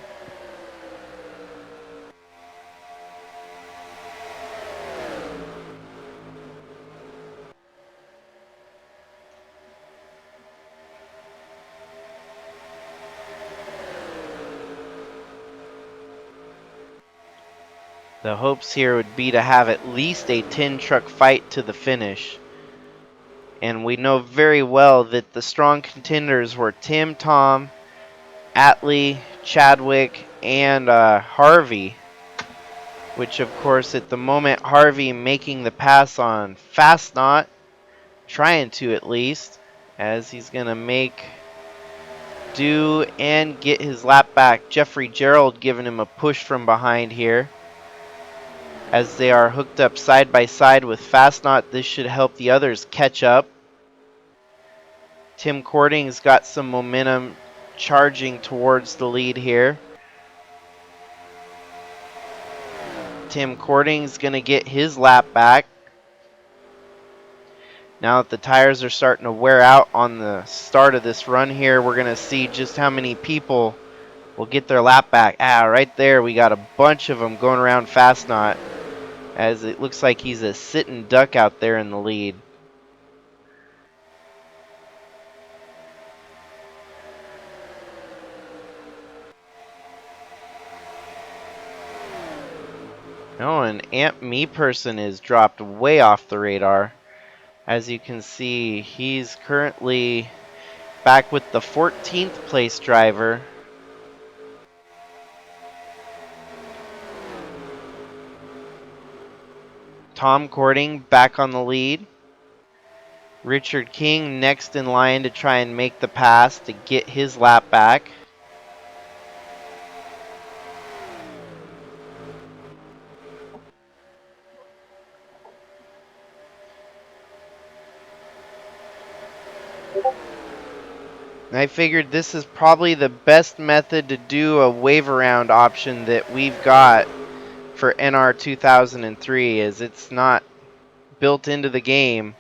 Speaker 1: The hopes here would be to have at least a 10-truck fight to the finish. And we know very well that the strong contenders were Tim, Tom, Atlee, Chadwick, and Harvey. Which, of course, at the moment, Harvey making the pass on Fastnot, trying to at least, as he's going to make do and get his lap back. Jeffrey Gerald giving him a push from behind here. As they are hooked up side by side with Fastnot, this should help the others catch up. Tim Cording's got some momentum charging towards the lead here. Tim Cording's going to get his lap back. Now that the tires are starting to wear out on the start of this run here, we're going to see just how many people will get their lap back. Right there, we got a bunch of them going around Fastnot, as it looks like he's a sitting duck out there in the lead. Oh, and Ant Me Person is dropped way off the radar. As you can see, he's currently back with the 14th place driver. Tom Cording back on the lead. Richard King next in line to try and make the pass to get his lap back. I figured this is probably the best method to do a wave around option that we've got for NR2003, as it's not built into the game.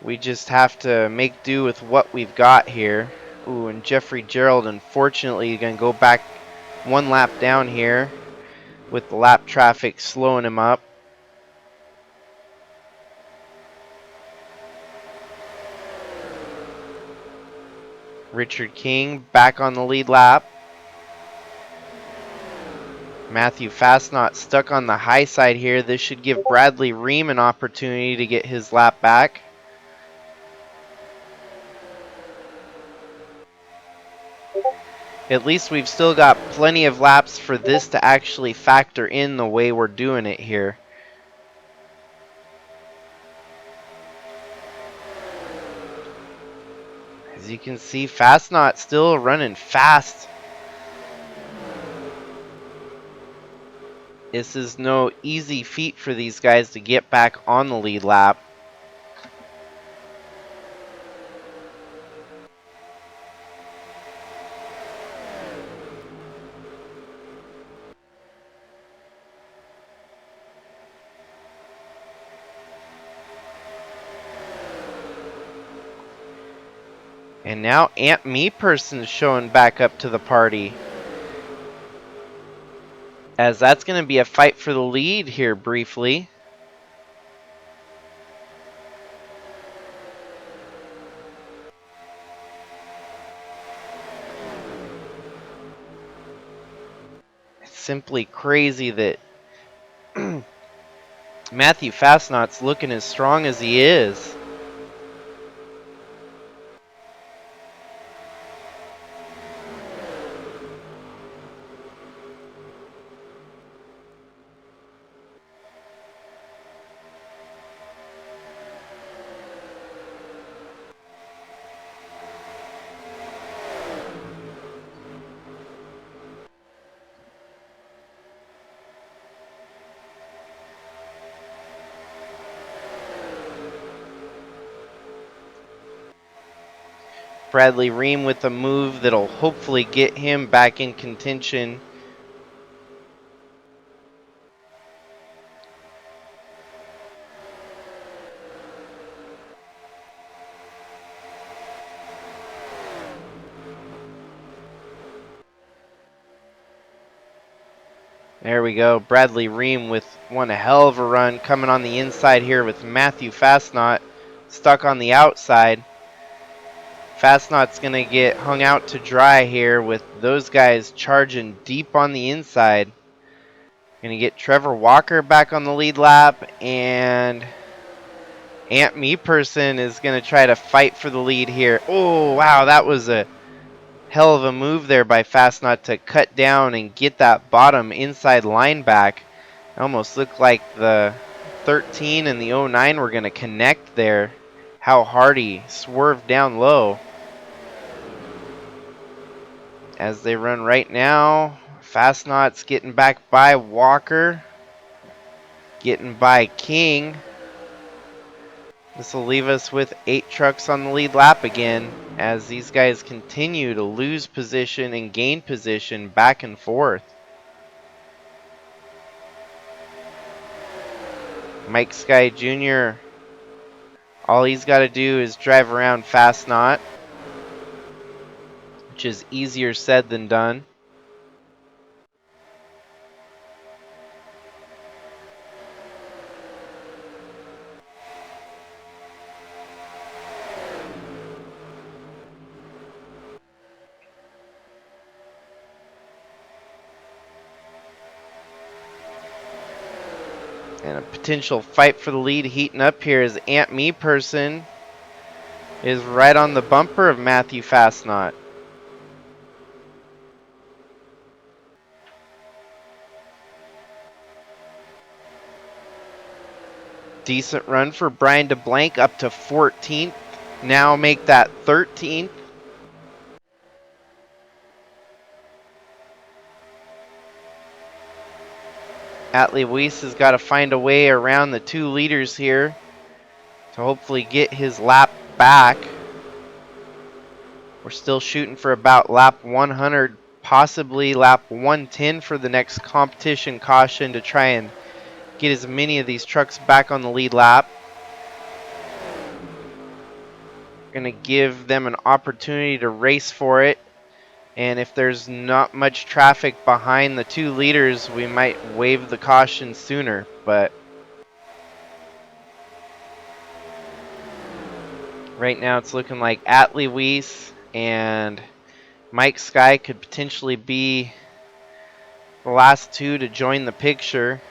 Speaker 1: We just have to make do with what we've got here. Ooh, and Jeffrey Gerald, unfortunately, going to go back one lap down here with the lap traffic slowing him up. Richard King back on the lead lap. Matthew Fastnot stuck on the high side here. This should give Bradley Ream an opportunity to get his lap back. At least we've still got plenty of laps for this to actually factor in the way we're doing it here. As you can see, Fastnot still running fast. This is no easy feat for these guys to get back on the lead lap. And now Aunt Me Person's showing back up to the party, as that's going to be a fight for the lead here briefly. It's simply crazy that Matthew Fastnaught's looking as strong as he is. Bradley Ream with a move that'll hopefully get him back in contention. There we go. Bradley Ream with one hell of a run coming on the inside here with Matthew Fastnaught stuck on the outside. Fastnaught's going to get hung out to dry here with those guys charging deep on the inside. Going to get Trevor Walker back on the lead lap, and Aunt Me Person is going to try to fight for the lead here. Oh, wow, that was a hell of a move there by Fastnaugght to cut down and get that bottom inside line back. It almost looked like the 13 and the 09 were going to connect there. How Hardy swerved down low. As they run right now, Fastnaught's getting back by Walker, getting by King. This will leave us with 8 trucks on the lead lap again, as these guys continue to lose position and gain position back and forth. Mike Sky Jr., all he's got to do is drive around Fastnaught, which is easier said than done. And a potential fight for the lead heating up here as Aunt Me Person is right on the bumper of Matthew Fastnaught. Decent run for Brian DeBlanc, up to 14th. Now make that 13th. Atlee Weiss has got to find a way around the 2 leaders here to hopefully get his lap back. We're still shooting for about lap 100, possibly lap 110 for the next competition caution to try and get as many of these trucks back on the lead lap. Going to give them an opportunity to race for it. And if there's not much traffic behind the 2 leaders, we might waive the caution sooner. But right now it's looking like Atlee Weiss and Mike Sky could potentially be the last 2 to join the picture.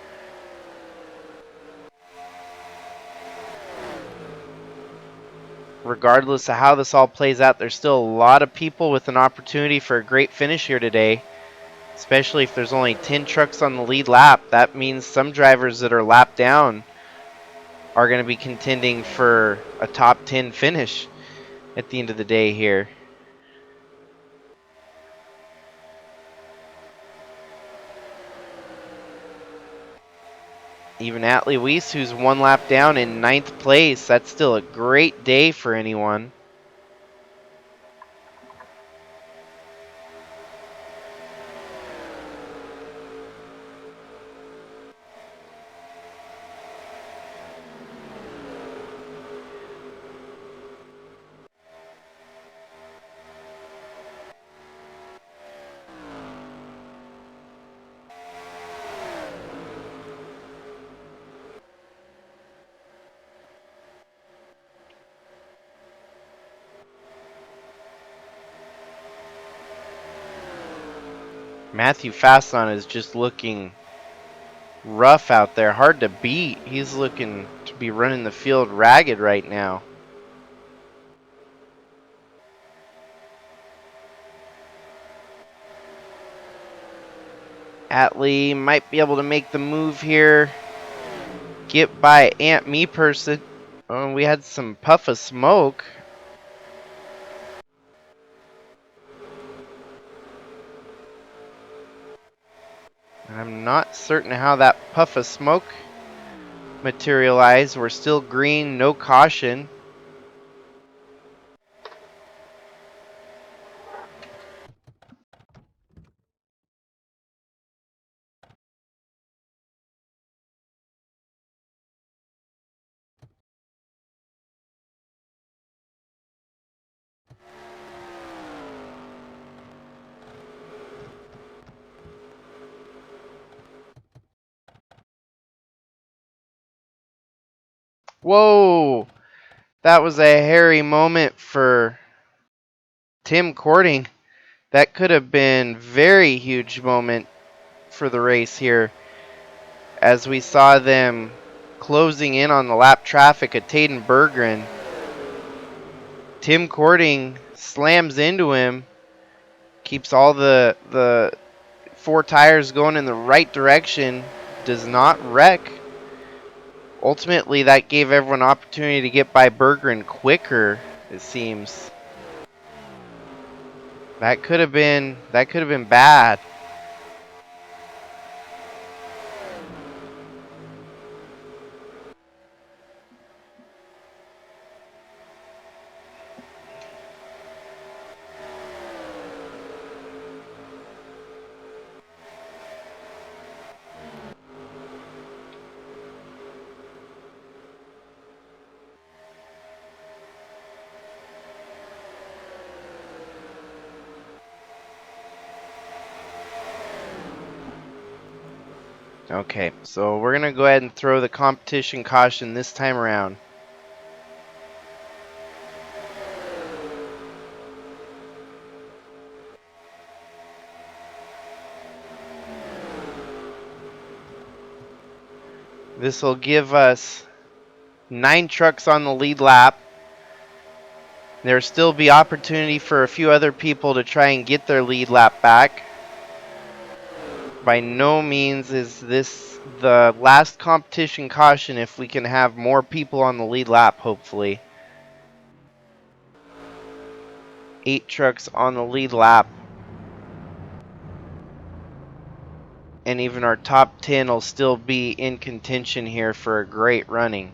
Speaker 1: Regardless of how this all plays out, there's still a lot of people with an opportunity for a great finish here today. Especially if there's only 10 trucks on the lead lap. That means some drivers that are lapped down are going to be contending for a top 10 finish at the end of the day here. Even Atlee Weiss, who's one lap down in 9th place, that's still a great day for anyone. Matthew Fasson is just looking rough out there, hard to beat. He's looking to be running the field ragged right now. Atlee might be able to make the move here. Get by Aunt Me Person. Oh, we had some puff of smoke. I'm not certain how that puff of smoke materialized. We're still green, no caution. Whoa! That was a hairy moment for Tim Courting. That could have been a very huge moment for the race here, as we saw them closing in on the lap traffic at Taden Berggren. Tim Courting slams into him, keeps all the 4 tires going in the right direction, does not wreck. Ultimately, that gave everyone an opportunity to get by Berggren quicker, it seems. That could have been bad. Okay, so we're going to go ahead and throw the competition caution this time around. This will give us 9 trucks on the lead lap. There'll still be opportunity for a few other people to try and get their lead lap back. By no means is this the last competition caution if we can have more people on the lead lap, hopefully. 8 trucks on the lead lap. And even our top 10 will still be in contention here for a great running.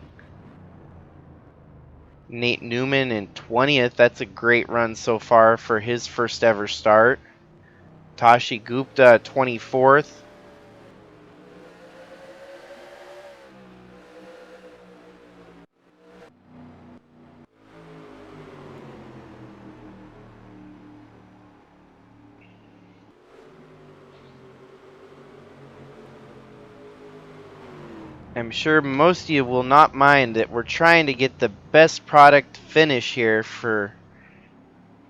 Speaker 1: Nate Newman in 20th. That's a great run so far for his first ever start. Tashi Gupta 24th. I'm sure most of you will not mind that we're trying to get the best product finish here for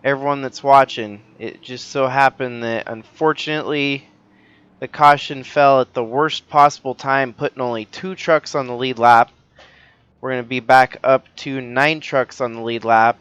Speaker 1: everyone that's watching. It just so happened that unfortunately the caution fell at the worst possible time, putting only 2 trucks on the lead lap. We're going to be back up to 9 trucks on the lead lap.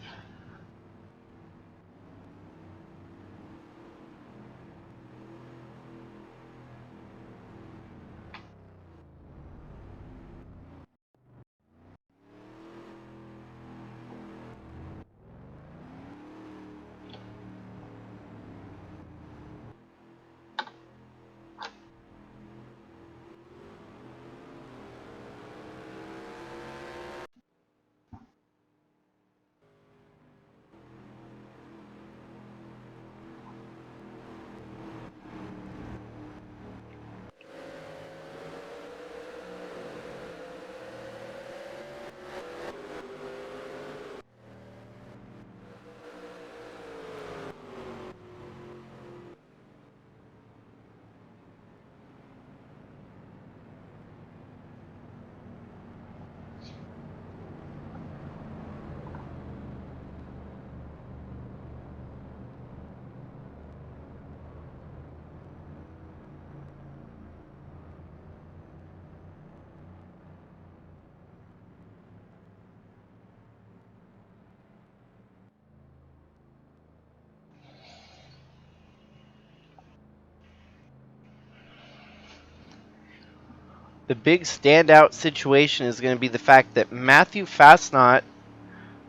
Speaker 1: The big standout situation is going to be the fact that Matthew Fastnot,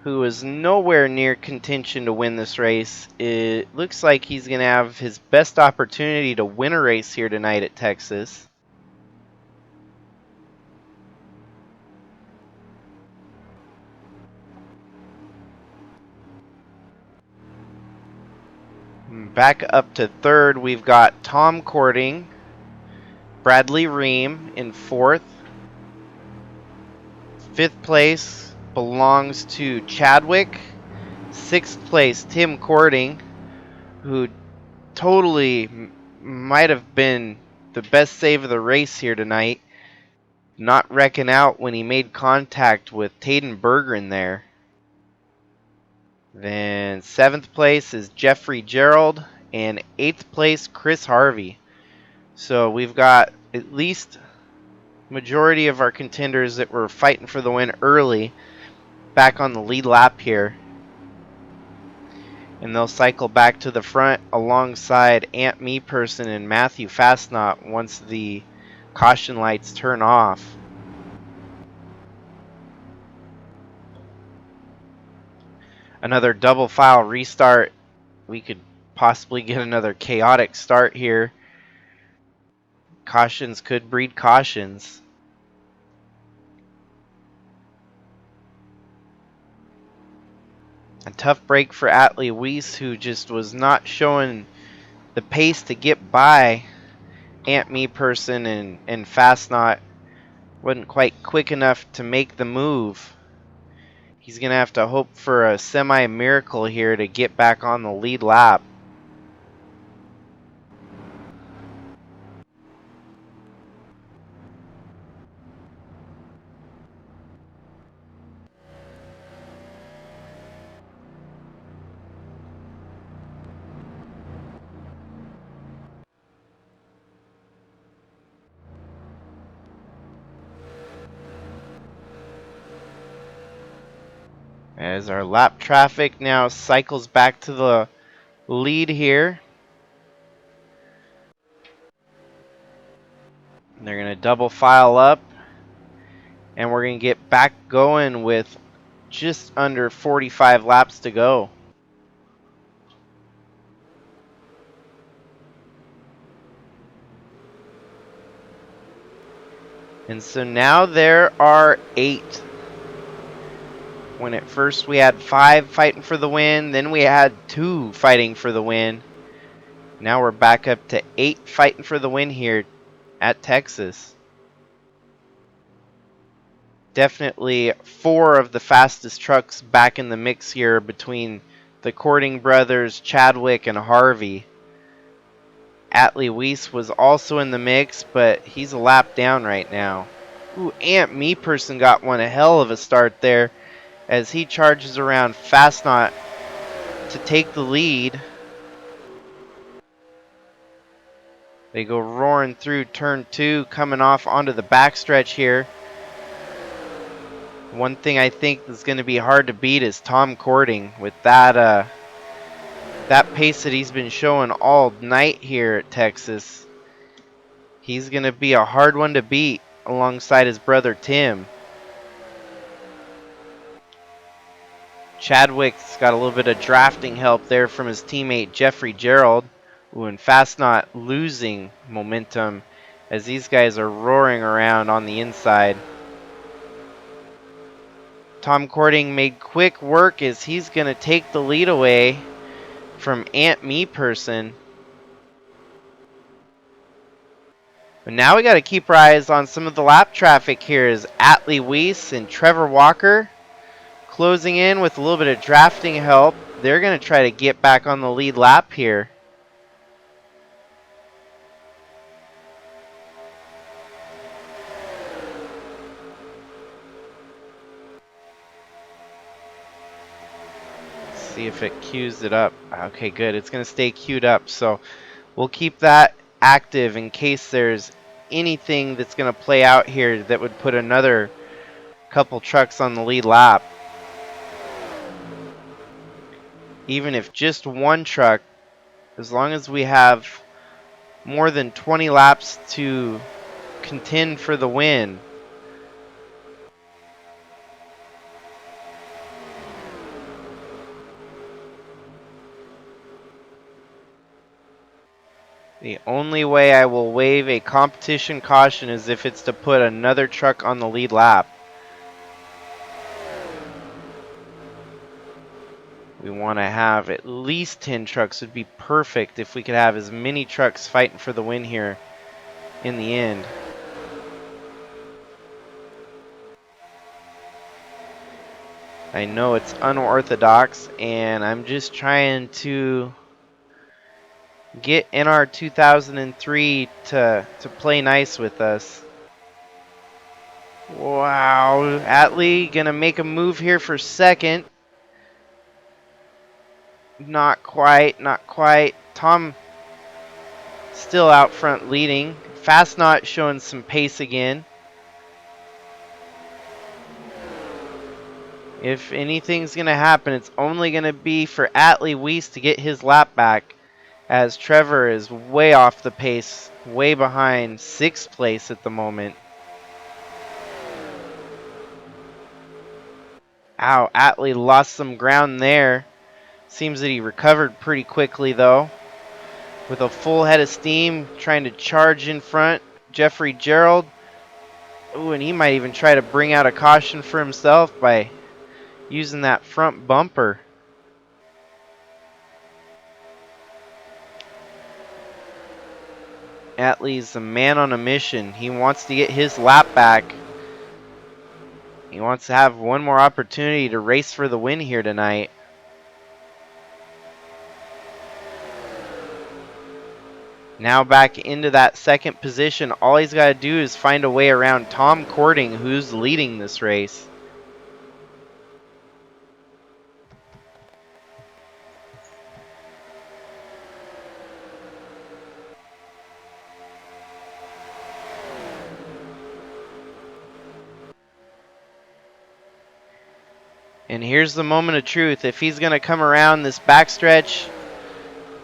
Speaker 1: who is nowhere near contention to win this race, it looks like he's going to have his best opportunity to win a race here tonight at Texas. Back up to third, we've got Tom Cording, Bradley Ream in fourth. Fifth place belongs to Chadwick. Sixth place, Tim Cording, who totally might have been the best save of the race here tonight. Not reckon out when he made contact with Taden Bergeron there. Then seventh place is Jeffrey Gerald, and eighth place Chris Harvey. So we've got at least majority of our contenders that were fighting for the win early back on the lead lap here. And they'll cycle back to the front alongside Ant Meperson and Matthew Fastnot once the caution lights turn off. Another double file restart. We could possibly get another chaotic start here. Cautions could breed cautions. A tough break for Atlee Weiss, who just was not showing the pace to get by Ant Meperson and Fastnot. Wasn't quite quick enough to make the move. He's going to have to hope for a semi-miracle here to get back on the lead lap. As our lap traffic now cycles back to the lead here. They're going to double file up. And we're going to get back going with just under 45 laps to go. And so now there are 8. When at first we had 5 fighting for the win, then we had 2 fighting for the win. Now we're back up to 8 fighting for the win here at Texas. Definitely 4 of the fastest trucks back in the mix here between the Cording brothers, Chadwick and Harvey. Atlee Weiss was also in the mix, but he's a lap down right now. Ooh, Ant Meperson got one a hell of a start there as he charges around Fastnot to take the lead. They go roaring through turn 2, coming off onto the backstretch here. One thing I think is going to be hard to beat is Tom Cording with that pace that he's been showing all night here at Texas. He's going to be a hard one to beat alongside his brother Tim. Chadwick's got a little bit of drafting help there from his teammate Jeffrey Gerald. Ooh, and Fastnot losing momentum as these guys are roaring around on the inside. Tom Cording made quick work as he's going to take the lead away from Ant Meperson. But now we got to keep our eyes on some of the lap traffic here as Atlee Weiss and Trevor Walker closing in with a little bit of drafting help. They're going to try to get back on the lead lap here. See if it queues it up. Okay, good. It's going to stay queued up. So we'll keep that active in case there's anything that's going to play out here that would put another couple trucks on the lead lap. Even if just one truck, as long as we have more than 20 laps to contend for the win. The only way I will waive a competition caution is if it's to put another truck on the lead lap. We want to have at least 10 trucks. Would be perfect if we could have as many trucks fighting for the win here in the end. I know it's unorthodox, and I'm just trying to get NR2003 to play nice with us. Wow, Atlee gonna make a move here for second. Not quite, not quite. Tom still out front leading. Fast Knot showing some pace again. If anything's going to happen, it's only going to be for Atlee Weiss to get his lap back, as Trevor is way off the pace, way behind 6th place at the moment. Ow, Atlee lost some ground there. Seems that he recovered pretty quickly, though. With a full head of steam, trying to charge in front. Jeffrey Gerald. Ooh, and he might even try to bring out a caution for himself by using that front bumper. Atlee's a man on a mission. He wants to get his lap back. He wants to have one more opportunity to race for the win here tonight. Now back into that second position. All he's got to do is find a way around Tom Cording, who's leading this race. And here's the moment of truth. If he's going to come around this backstretch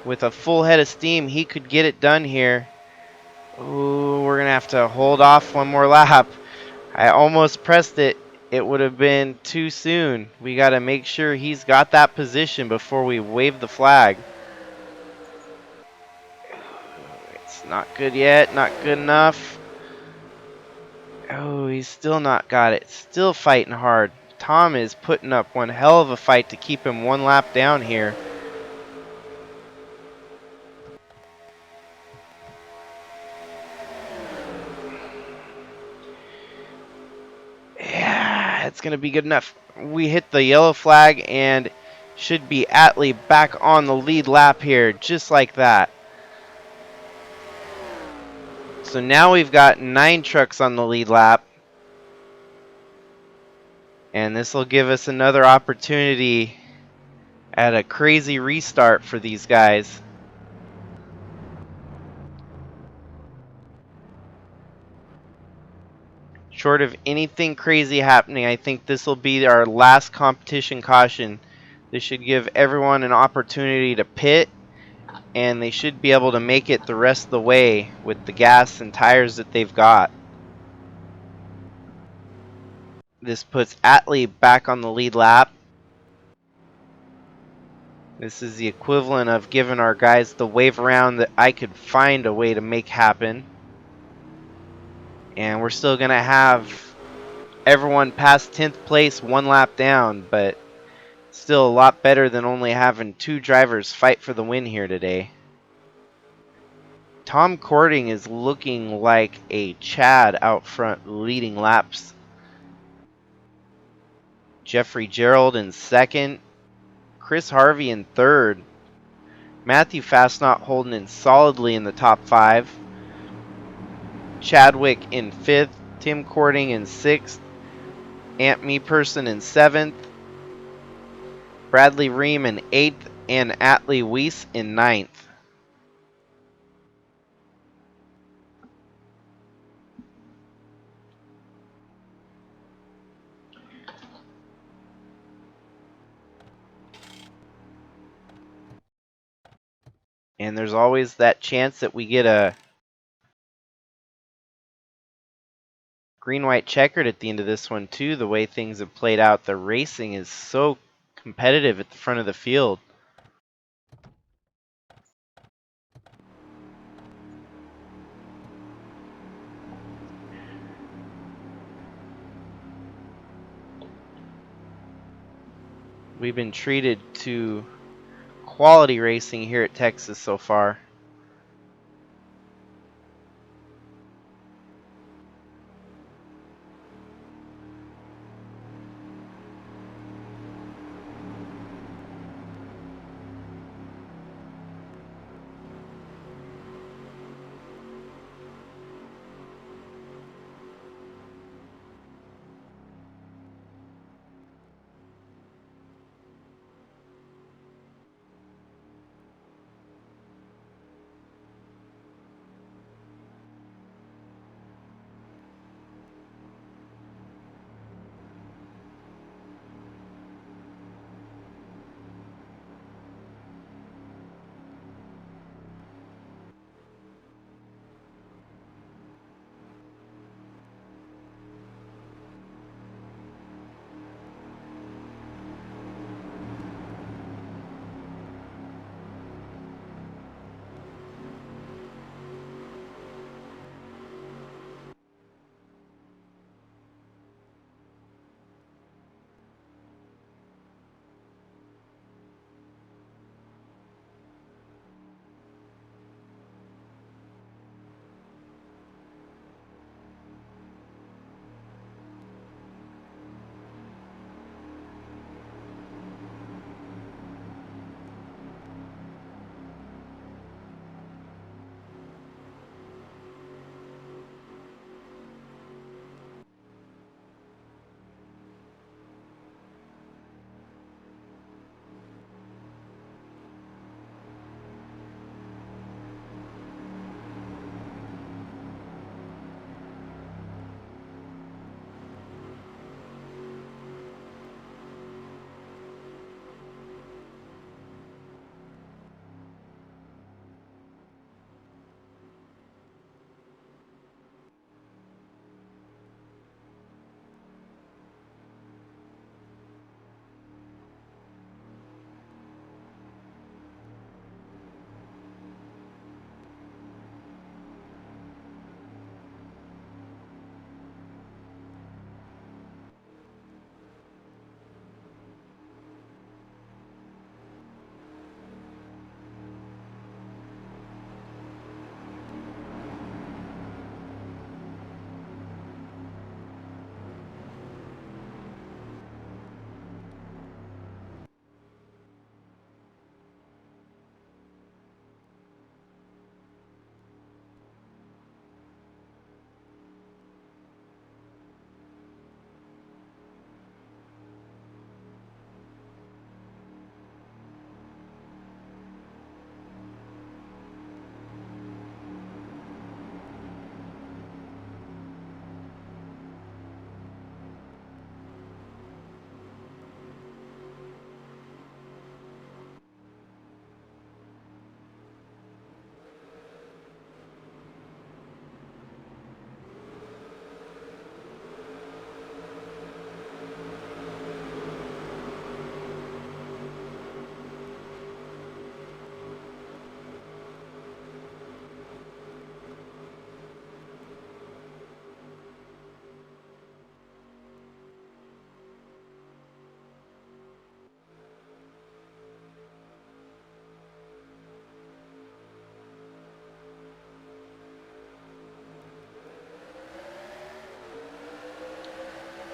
Speaker 1: with a full head of steam, he could get it done here. Ooh, we're going to have to hold off one more lap. I almost pressed it. It would have been too soon. We got to make sure he's got that position before we wave the flag. It's not good yet. Not good enough. Oh, he's still not got it. Still fighting hard. Tom is putting up one hell of a fight to keep him one lap down here. Yeah, it's going to be good enough. We hit the yellow flag and should be Atlee back on the lead lap here, just like that. So now we've got 9 trucks on the lead lap. And this will give us another opportunity at a crazy restart for these guys. Short of anything crazy happening, I think this will be our last competition caution. This should give everyone an opportunity to pit, and they should be able to make it the rest of the way with the gas and tires that they've got. This puts Atlee back on the lead lap. This is the equivalent of giving our guys the wave around that I could find a way to make happen. And we're still going to have everyone past 10th place one lap down, but still a lot better than only having 2 drivers fight for the win here today. Tom Cording is looking like a Chad out front leading laps. Jeffrey Gerald in second. Chris Harvey in third. Matthew Fastnot holding in solidly in the top 5. Chadwick in 5th. Tim Cording in 6th. Ant Meeperson in 7th. Bradley Ream in 8th. And Atlee Weiss in 9th. And there's always that chance that we get a green-white checkered at the end of this one too, the way things have played out. The racing is so competitive at the front of the field. We've been treated to quality racing here at Texas so far.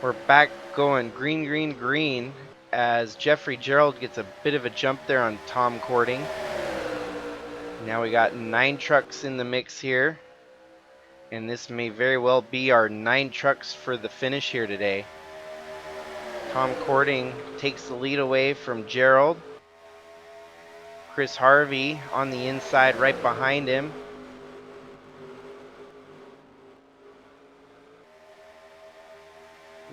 Speaker 1: We're back going green, green, green as Jeffrey Gerald gets a bit of a jump there on Tom Cording. Now we got 9 trucks in the mix here, and this may very well be our 9 trucks for the finish here today. Tom Cording takes the lead away from Gerald. Chris Harvey on the inside right behind him.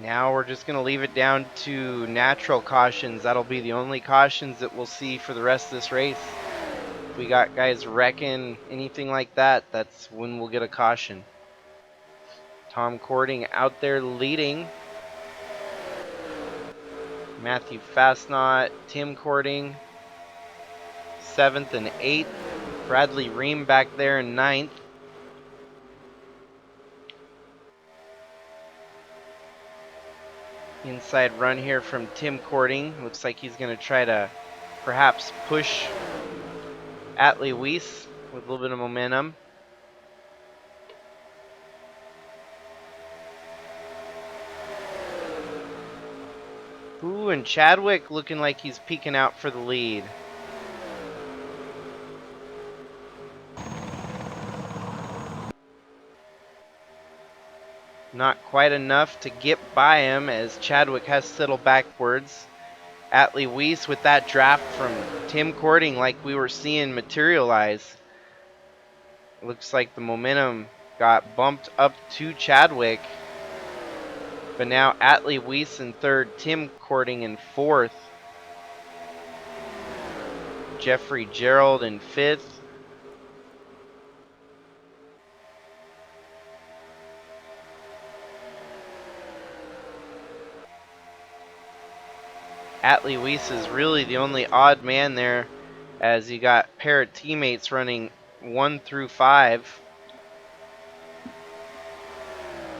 Speaker 1: Now we're just going to leave it down to natural cautions. That'll be the only cautions that we'll see for the rest of this race. If we got guys wrecking, anything like that, that's when we'll get a caution. Tom Cording out there leading. Matthew Fastnot, Tim Cording, 7th and 8th. Bradley Ream back there in 9th. Inside run here from Tim Cording. Looks like he's going to try to perhaps push Atlee Weiss with a little bit of momentum. Ooh, and Chadwick looking like he's peeking out for the lead. Not quite enough to get by him as Chadwick has settled backwards. Atlee Weiss with that draft from Tim Cording like we were seeing materialize. Looks like the momentum got bumped up to Chadwick. But now Atlee Weiss in 3rd, Tim Cording in 4th. Jeffrey Gerald in 5th. Atlee Weiss is really the only odd man there, as you got a pair of teammates running 1 through 5.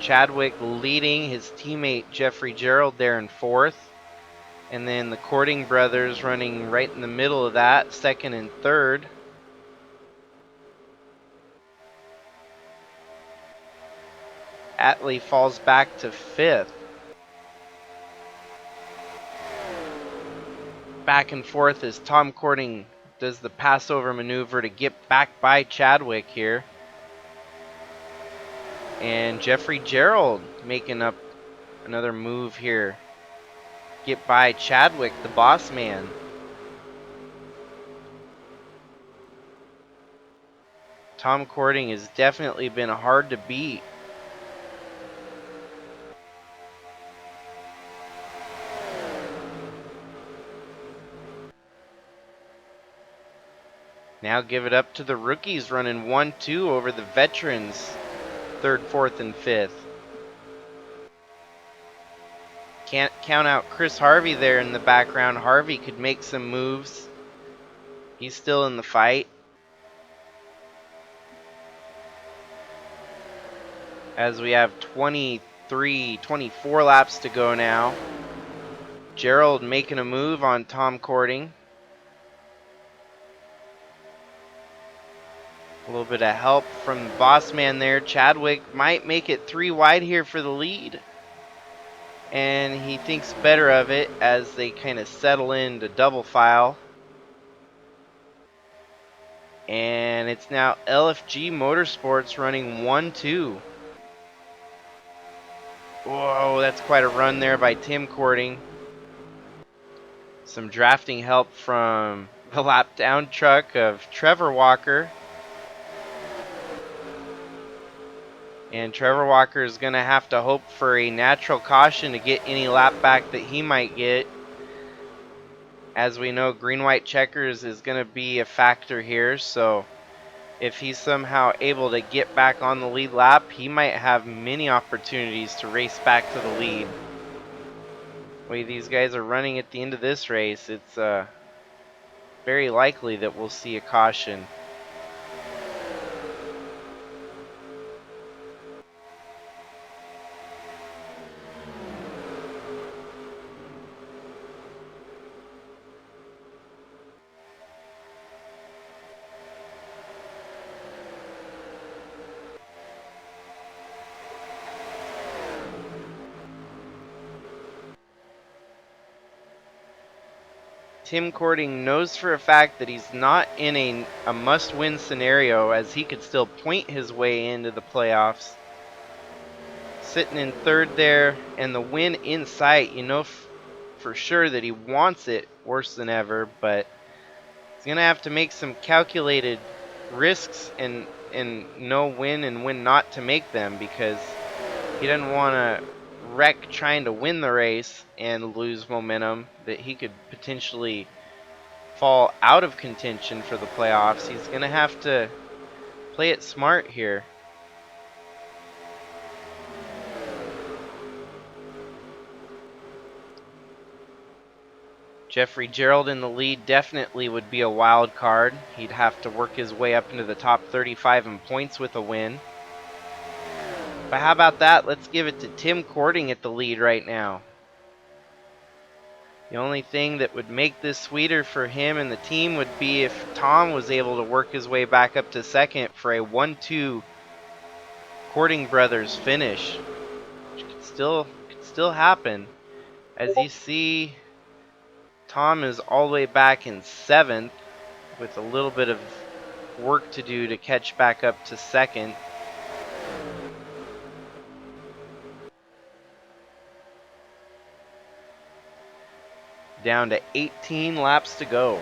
Speaker 1: Chadwick leading his teammate Jeffrey Gerald there in 4th. And then the Cording brothers running right in the middle of that, 2nd and 3rd. Atlee falls back to 5th. Back and forth as Tom Cording does the passover maneuver to get back by Chadwick here. And Jeffrey Gerald making up another move here. Get by Chadwick, the boss man. Tom Cording has definitely been hard to beat. Now give it up to the rookies running 1-2 over the veterans, 3rd, 4th, and 5th. Can't count out Chris Harvey there in the background. Harvey could make some moves. He's still in the fight. As we have 24 laps to go now. Gerald making a move on Tom Cording. A little bit of help from the boss man there. Chadwick might make it 3 wide here for the lead. And he thinks better of it as they kind of settle into double file. And it's now LFG Motorsports running 1-2. Whoa, that's quite a run there by Tim Cording. Some drafting help from the lap down truck of Trevor Walker. And Trevor Walker is going to have to hope for a natural caution to get any lap back that he might get. As we know, green-white checkers is going to be a factor here. So if he's somehow able to get back on the lead lap, he might have many opportunities to race back to the lead. The way these guys are running at the end of this race, it's very likely that we'll see a caution. Tim Cording knows for a fact that he's not in a must-win scenario, as he could still point his way into the playoffs. Sitting in 3rd there, and the win in sight. You know for sure that he wants it worse than ever, but he's going to have to make some calculated risks and know when and when not to make them, because he doesn't want to wreck trying to win the race and lose momentum that he could potentially fall out of contention for the playoffs. He's going to have to play it smart here. Jeffrey Gerald in the lead definitely would be a wild card. He'd have to work his way up into the top 35 in points with a win. But how about that? Let's give it to Tim Cording at the lead right now. The only thing that would make this sweeter for him and the team would be if Tom was able to work his way back up to second for a 1-2 Cording Brothers finish, which could still happen. As you see, Tom is all the way back in seventh with a little bit of work to do to catch back up to second. Down to 18 laps to go.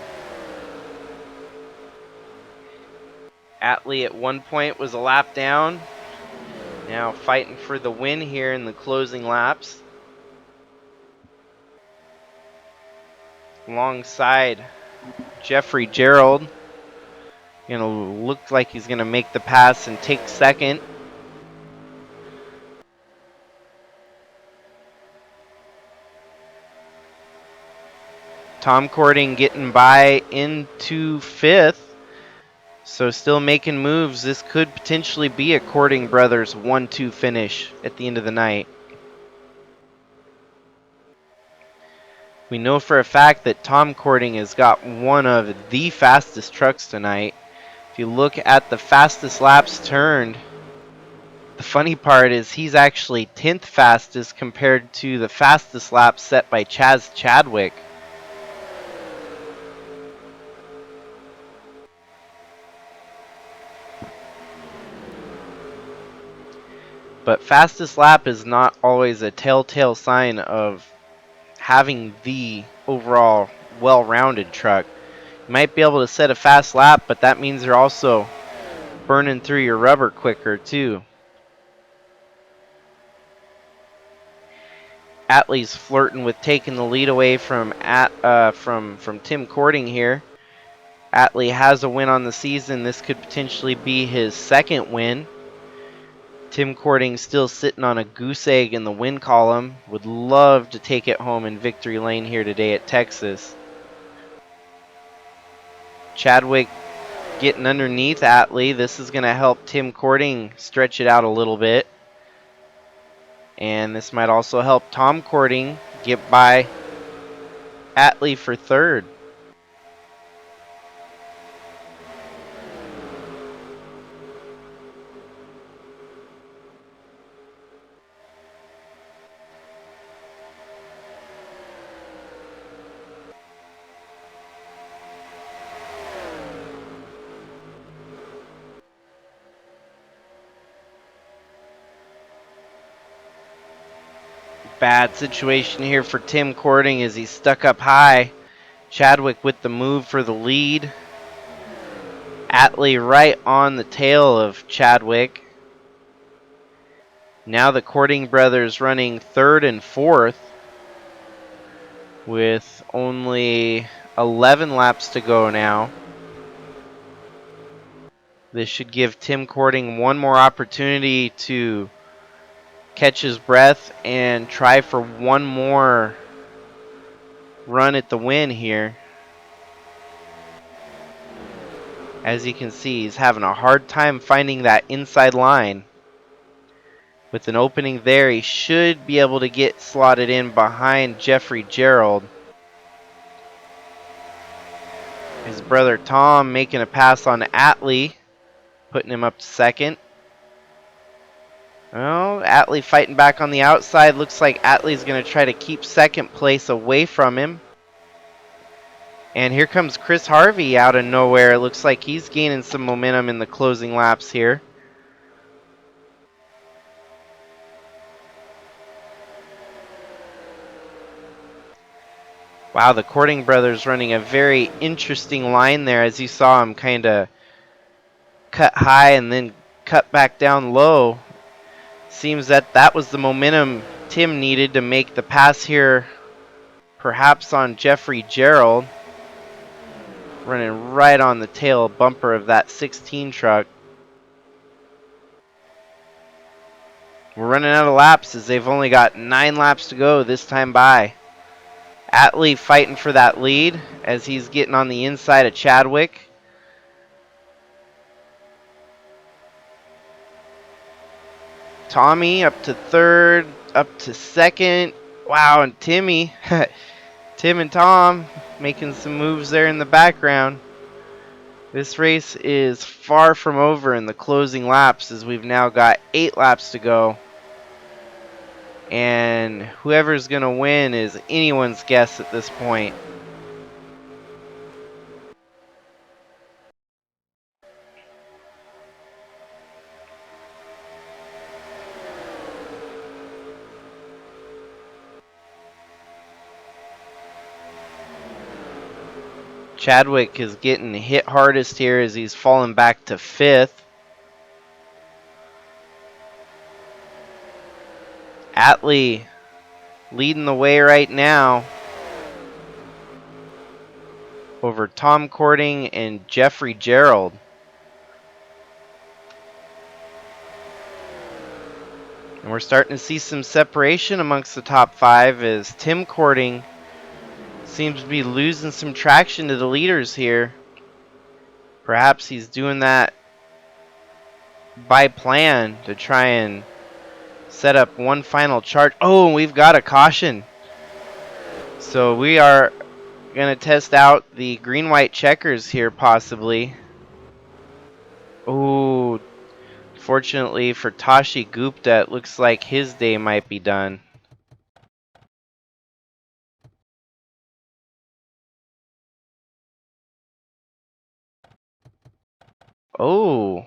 Speaker 1: Atlee at one point was a lap down. Now fighting for the win here in the closing laps. Alongside Jeffrey Gerald. Gonna look like he's gonna make the pass and take second. Tom Cording getting by into fifth. So still making moves. This could potentially be a Cording Brothers 1-2 finish at the end of the night. We know for a fact that Tom Cording has got one of the fastest trucks tonight. If you look at the fastest laps turned, the funny part is he's actually 10th fastest compared to the fastest lap set by Chaz Chadwick. But fastest lap is not always a telltale sign of having the overall well-rounded truck. You might be able to set a fast lap, but that means you're also burning through your rubber quicker too. Atlee's flirting with taking the lead away from Tim Cording here. Atlee has a win on the season. This could potentially be his second win. Tim Cording still sitting on a goose egg in the win column. Would love to take it home in victory lane here today at Texas. Chadwick getting underneath Atlee. This is going to help Tim Cording stretch it out a little bit. And this might also help Tom Cording get by Atlee for third. Bad situation here for Tim Cording as he's stuck up high. Chadwick with the move for the lead. Atlee right on the tail of Chadwick. Now the Cording brothers running third and fourth with only 11 laps to go now. This should give Tim Cording one more opportunity to catch his breath and try for one more run at the win here. As you can see, he's having a hard time finding that inside line. With an opening there, he should be able to get slotted in behind Jeffrey Gerald. His brother Tom making a pass on Atlee, putting him up to second. Well, Atlee fighting back on the outside. Looks like Atlee's going to try to keep second place away from him. And here comes Chris Harvey out of nowhere. It looks like he's gaining some momentum in the closing laps here. Wow, the Cording brothers running a very interesting line there, as you saw him kind of cut high and then cut back down low. Seems that that was the momentum Tim needed to make the pass here, perhaps on Jeffrey Gerald. Running right on the tail bumper of that 16 truck. We're running out of laps as they've only got 9 laps to go this time by. Atlee fighting for that lead as he's getting on the inside of Chadwick. Tommy up to third, up to second. Wow, and Timmy, Tim and Tom making some moves there in the background. This race is far from over in the closing laps as we've now got 8 laps to go. And whoever's going to win is anyone's guess at this point. Chadwick is getting hit hardest here as he's falling back to 5th. Atlee leading the way right now over Tom Cording and Jeffrey Gerald. And we're starting to see some separation amongst the top 5 as Tim Cording seems to be losing some traction to the leaders here. Perhaps he's doing that by plan to try and set up one final charge. Oh, and we've got a caution. So we are going to test out the green-white checkers here possibly. Oh, fortunately for Tashi Gupta, it looks like his day might be done. Oh,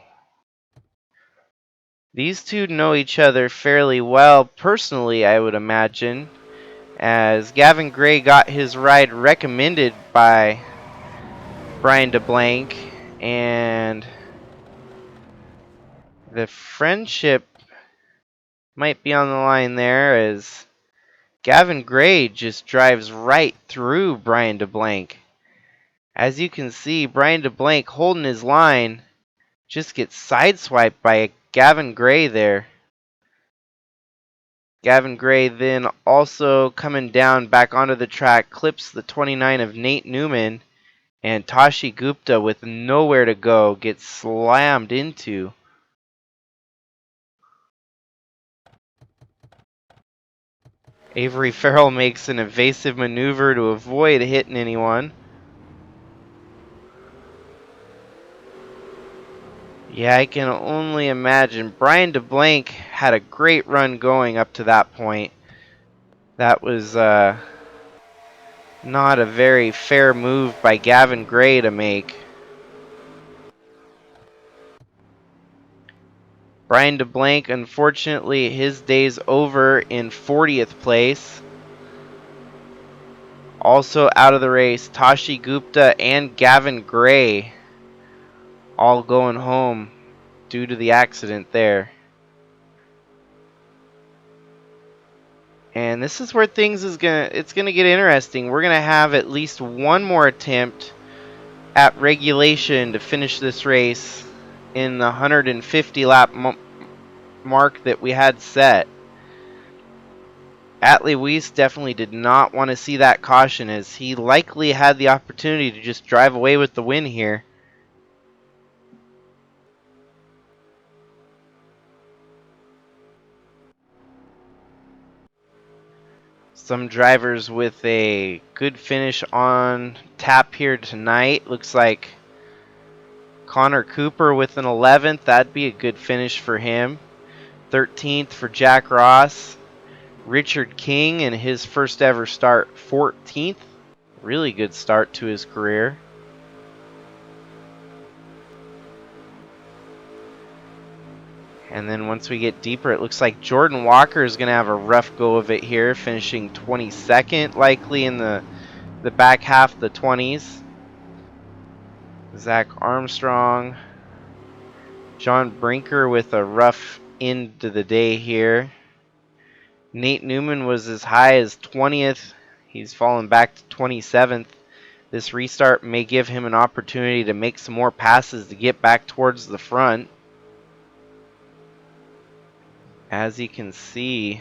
Speaker 1: these two know each other fairly well personally, I would imagine, as Gavin Gray got his ride recommended by Brian DeBlanc, and the friendship might be on the line there as Gavin Gray just drives right through Brian DeBlanc. As you can see, Brian DeBlanc holding his line just gets sideswiped by Gavin Gray there. Gavin Gray then also coming down back onto the track, clips the 29 of Nate Newman, and Tashi Gupta with nowhere to go gets slammed into. Avery Farrell makes an evasive maneuver to avoid hitting anyone. Yeah, I can only imagine. Brian DeBlanc had a great run going up to that point. That was not a very fair move by Gavin Gray to make. Brian DeBlanc, unfortunately, his day's over in 40th place. Also out of the race, Tashi Gupta and Gavin Gray all going home due to the accident there. And this is where it's gonna get interesting. We're gonna have at least one more attempt at regulation to finish this race in the 150 lap mark that we had set. Atlee Weiss definitely did not want to see that caution as he likely had the opportunity to just drive away with the win here. Some drivers with a good finish on tap here tonight. Looks like Connor Cooper with an 11th. That'd be a good finish for him. 13th for Jack Ross. Richard King in his first ever start, 14th. Really good start to his career. And then once we get deeper, it looks like Jordan Walker is going to have a rough go of it here, finishing 22nd, likely in the back half of the 20s. Zach Armstrong. John Brinker with a rough end to the day here. Nate Newman was as high as 20th. He's fallen back to 27th. This restart may give him an opportunity to make some more passes to get back towards the front. As you can see,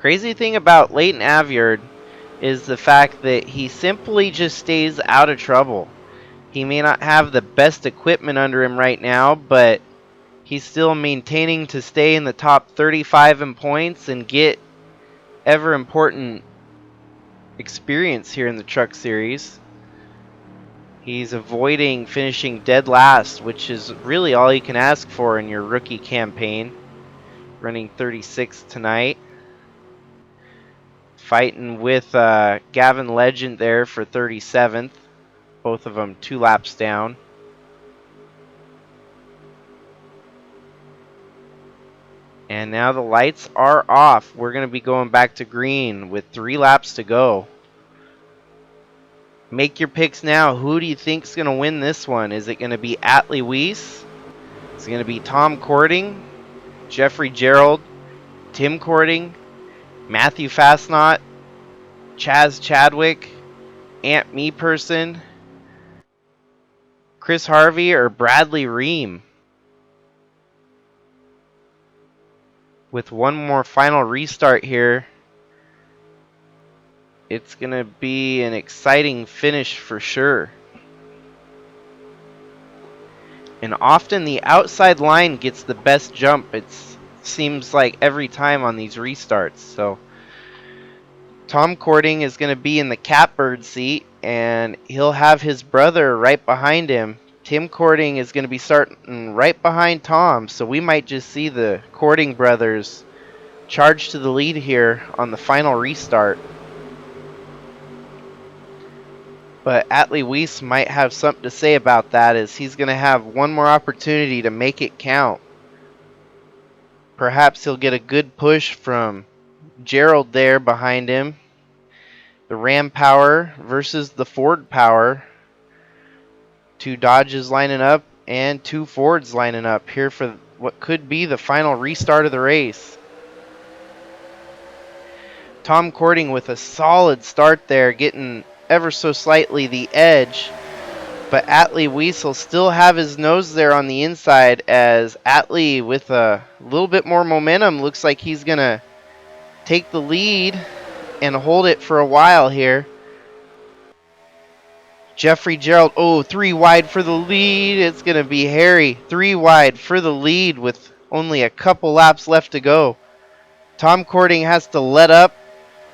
Speaker 1: Crazy thing about Leighton Avyard is the fact that he simply just stays out of trouble. He may not have the best equipment under him right now, but he's still maintaining to stay in the top 35 in points and get ever important experience here in the Truck Series. He's avoiding finishing dead last, which is really all you can ask for in your rookie campaign. Running 36th tonight. Fighting with Gavin Legend there for 37th. Both of them 2 laps down. And now the lights are off. We're going to be going back to green with 3 laps to go. Make your picks now. Who do you think is going to win this one? Is it going to be Atlee Weiss? Is it going to be Tom Cording, Jeffrey Gerald, Tim Cording, Matthew Fastnot, Chaz Chadwick, Ant Meeperson, Chris Harvey, or Bradley Ream? With one more final restart here, it's going to be an exciting finish for sure. And often the outside line gets the best jump. It seems like every time on these restarts. So Tom Cording is going to be in the catbird seat, and he'll have his brother right behind him. Tim Cording is going to be starting right behind Tom, so we might just see the Cording brothers charge to the lead here on the final restart. But Atlee Weiss might have something to say about that, as he's going to have one more opportunity to make it count. Perhaps he'll get a good push from Gerald there behind him. The Ram power versus the Ford power. 2 Dodges lining up and 2 Fords lining up here for what could be the final restart of the race. Tom Cording with a solid start there, getting ever so slightly the edge. But Atlee Weiss will still have his nose there on the inside, as Atlee, with a little bit more momentum, looks like he's going to take the lead and hold it for a while here. Jeffrey Gerald, 3 wide for the lead. It's going to be Harry, 3 wide for the lead with only a couple laps left to go. Tom Cording has to let up.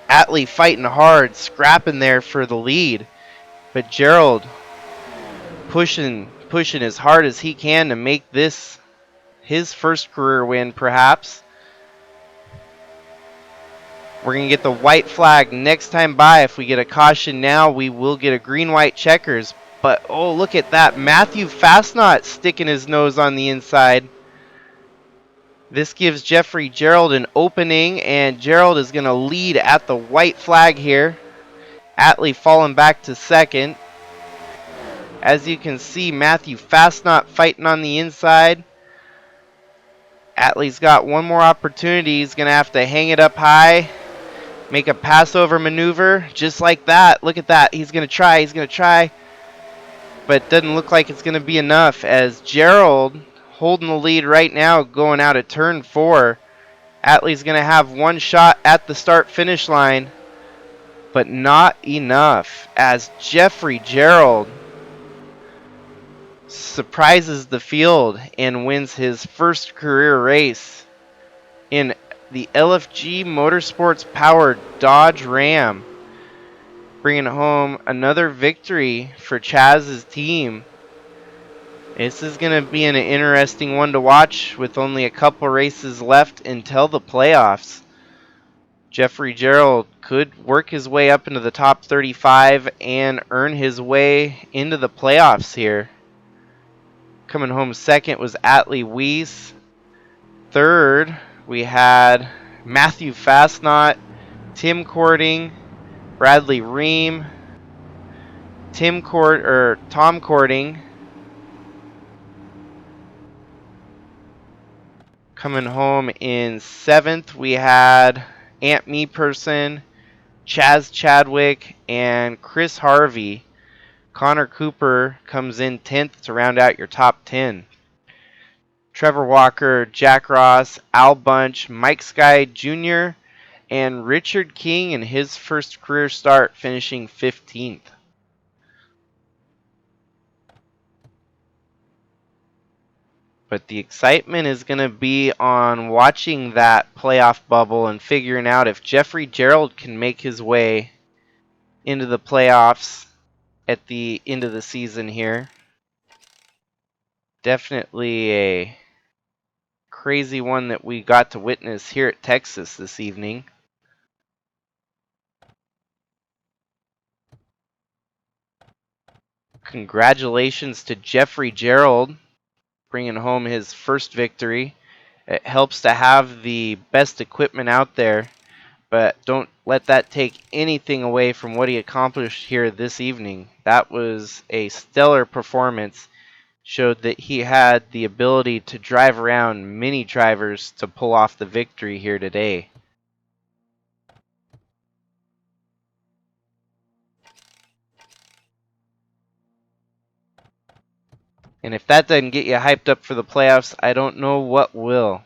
Speaker 1: Atlee fighting hard, scrapping there for the lead. But Gerald pushing as hard as he can to make this his first career win, perhaps. We're going to get the white flag next time by. If we get a caution now, we will get a green-white checkers. But, look at that. Matthew Fastnot sticking his nose on the inside. This gives Jeffrey Gerald an opening, and Gerald is going to lead at the white flag here. Atlee falling back to second. As you can see, Matthew Fastnot fighting on the inside. Atlee's got one more opportunity. He's going to have to hang it up high. Make a passover maneuver just like that. Look at that. He's going to try. But it doesn't look like it's going to be enough, as Gerald holding the lead right now going out of turn 4. Atlee's going to have one shot at the start-finish line, but not enough, as Jeffrey Gerald surprises the field and wins his first career race in the LFG Motorsports powered Dodge Ram, bringing home another victory for Chaz's team. This is going to be an interesting one to watch, with only a couple races left until the playoffs. Jeffrey Gerald could work his way up into the top 35 and earn his way into the playoffs here. Coming home second was Atlee Weiss. Third, we had Matthew Fastnot, Tim Cording, Bradley Ream, Tom Cording. Coming home in 7th, we had Ant Meeperson, Chaz Chadwick, and Chris Harvey. Connor Cooper comes in 10th to round out your top 10. Trevor Walker, Jack Ross, Al Bunch, Mike Sky Jr., And Richard King in his first career start finishing 15th. But the excitement is going to be on watching that playoff bubble and figuring out if Jeffrey Gerald can make his way into the playoffs at the end of the season here. Definitely a crazy one that we got to witness here at Texas this evening. Congratulations to Jeffrey Gerald bringing home his first victory. It helps to have the best equipment out there, but don't let that take anything away from what he accomplished here this evening. That was a stellar performance. Showed that he had the ability to drive around many drivers to pull off the victory here today. And if that doesn't get you hyped up for the playoffs, I don't know what will.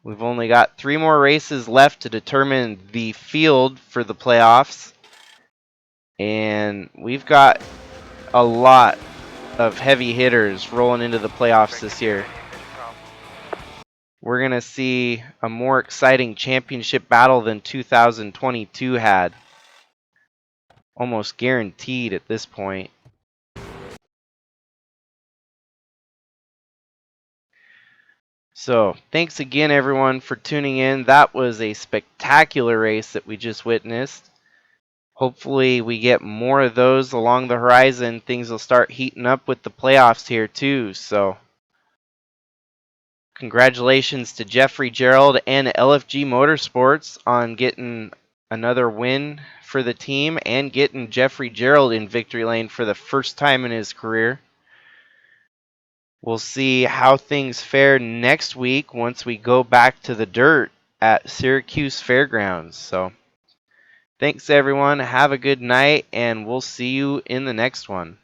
Speaker 1: We've only got 3 more races left to determine the field for the playoffs. And we've got a lot of heavy hitters rolling into the playoffs this year. We're going to see a more exciting championship battle than 2022 had. Almost guaranteed at this point. So, thanks again everyone for tuning in. That was a spectacular race that we just witnessed. Hopefully we get more of those along the horizon. Things will start heating up with the playoffs here too. So, congratulations to Jeffrey Gerald and LFG Motorsports on getting another win for the team and getting Jeffrey Gerald in victory lane for the first time in his career. We'll see how things fare next week once we go back to the dirt at Syracuse Fairgrounds. So, thanks everyone. Have a good night, and we'll see you in the next one.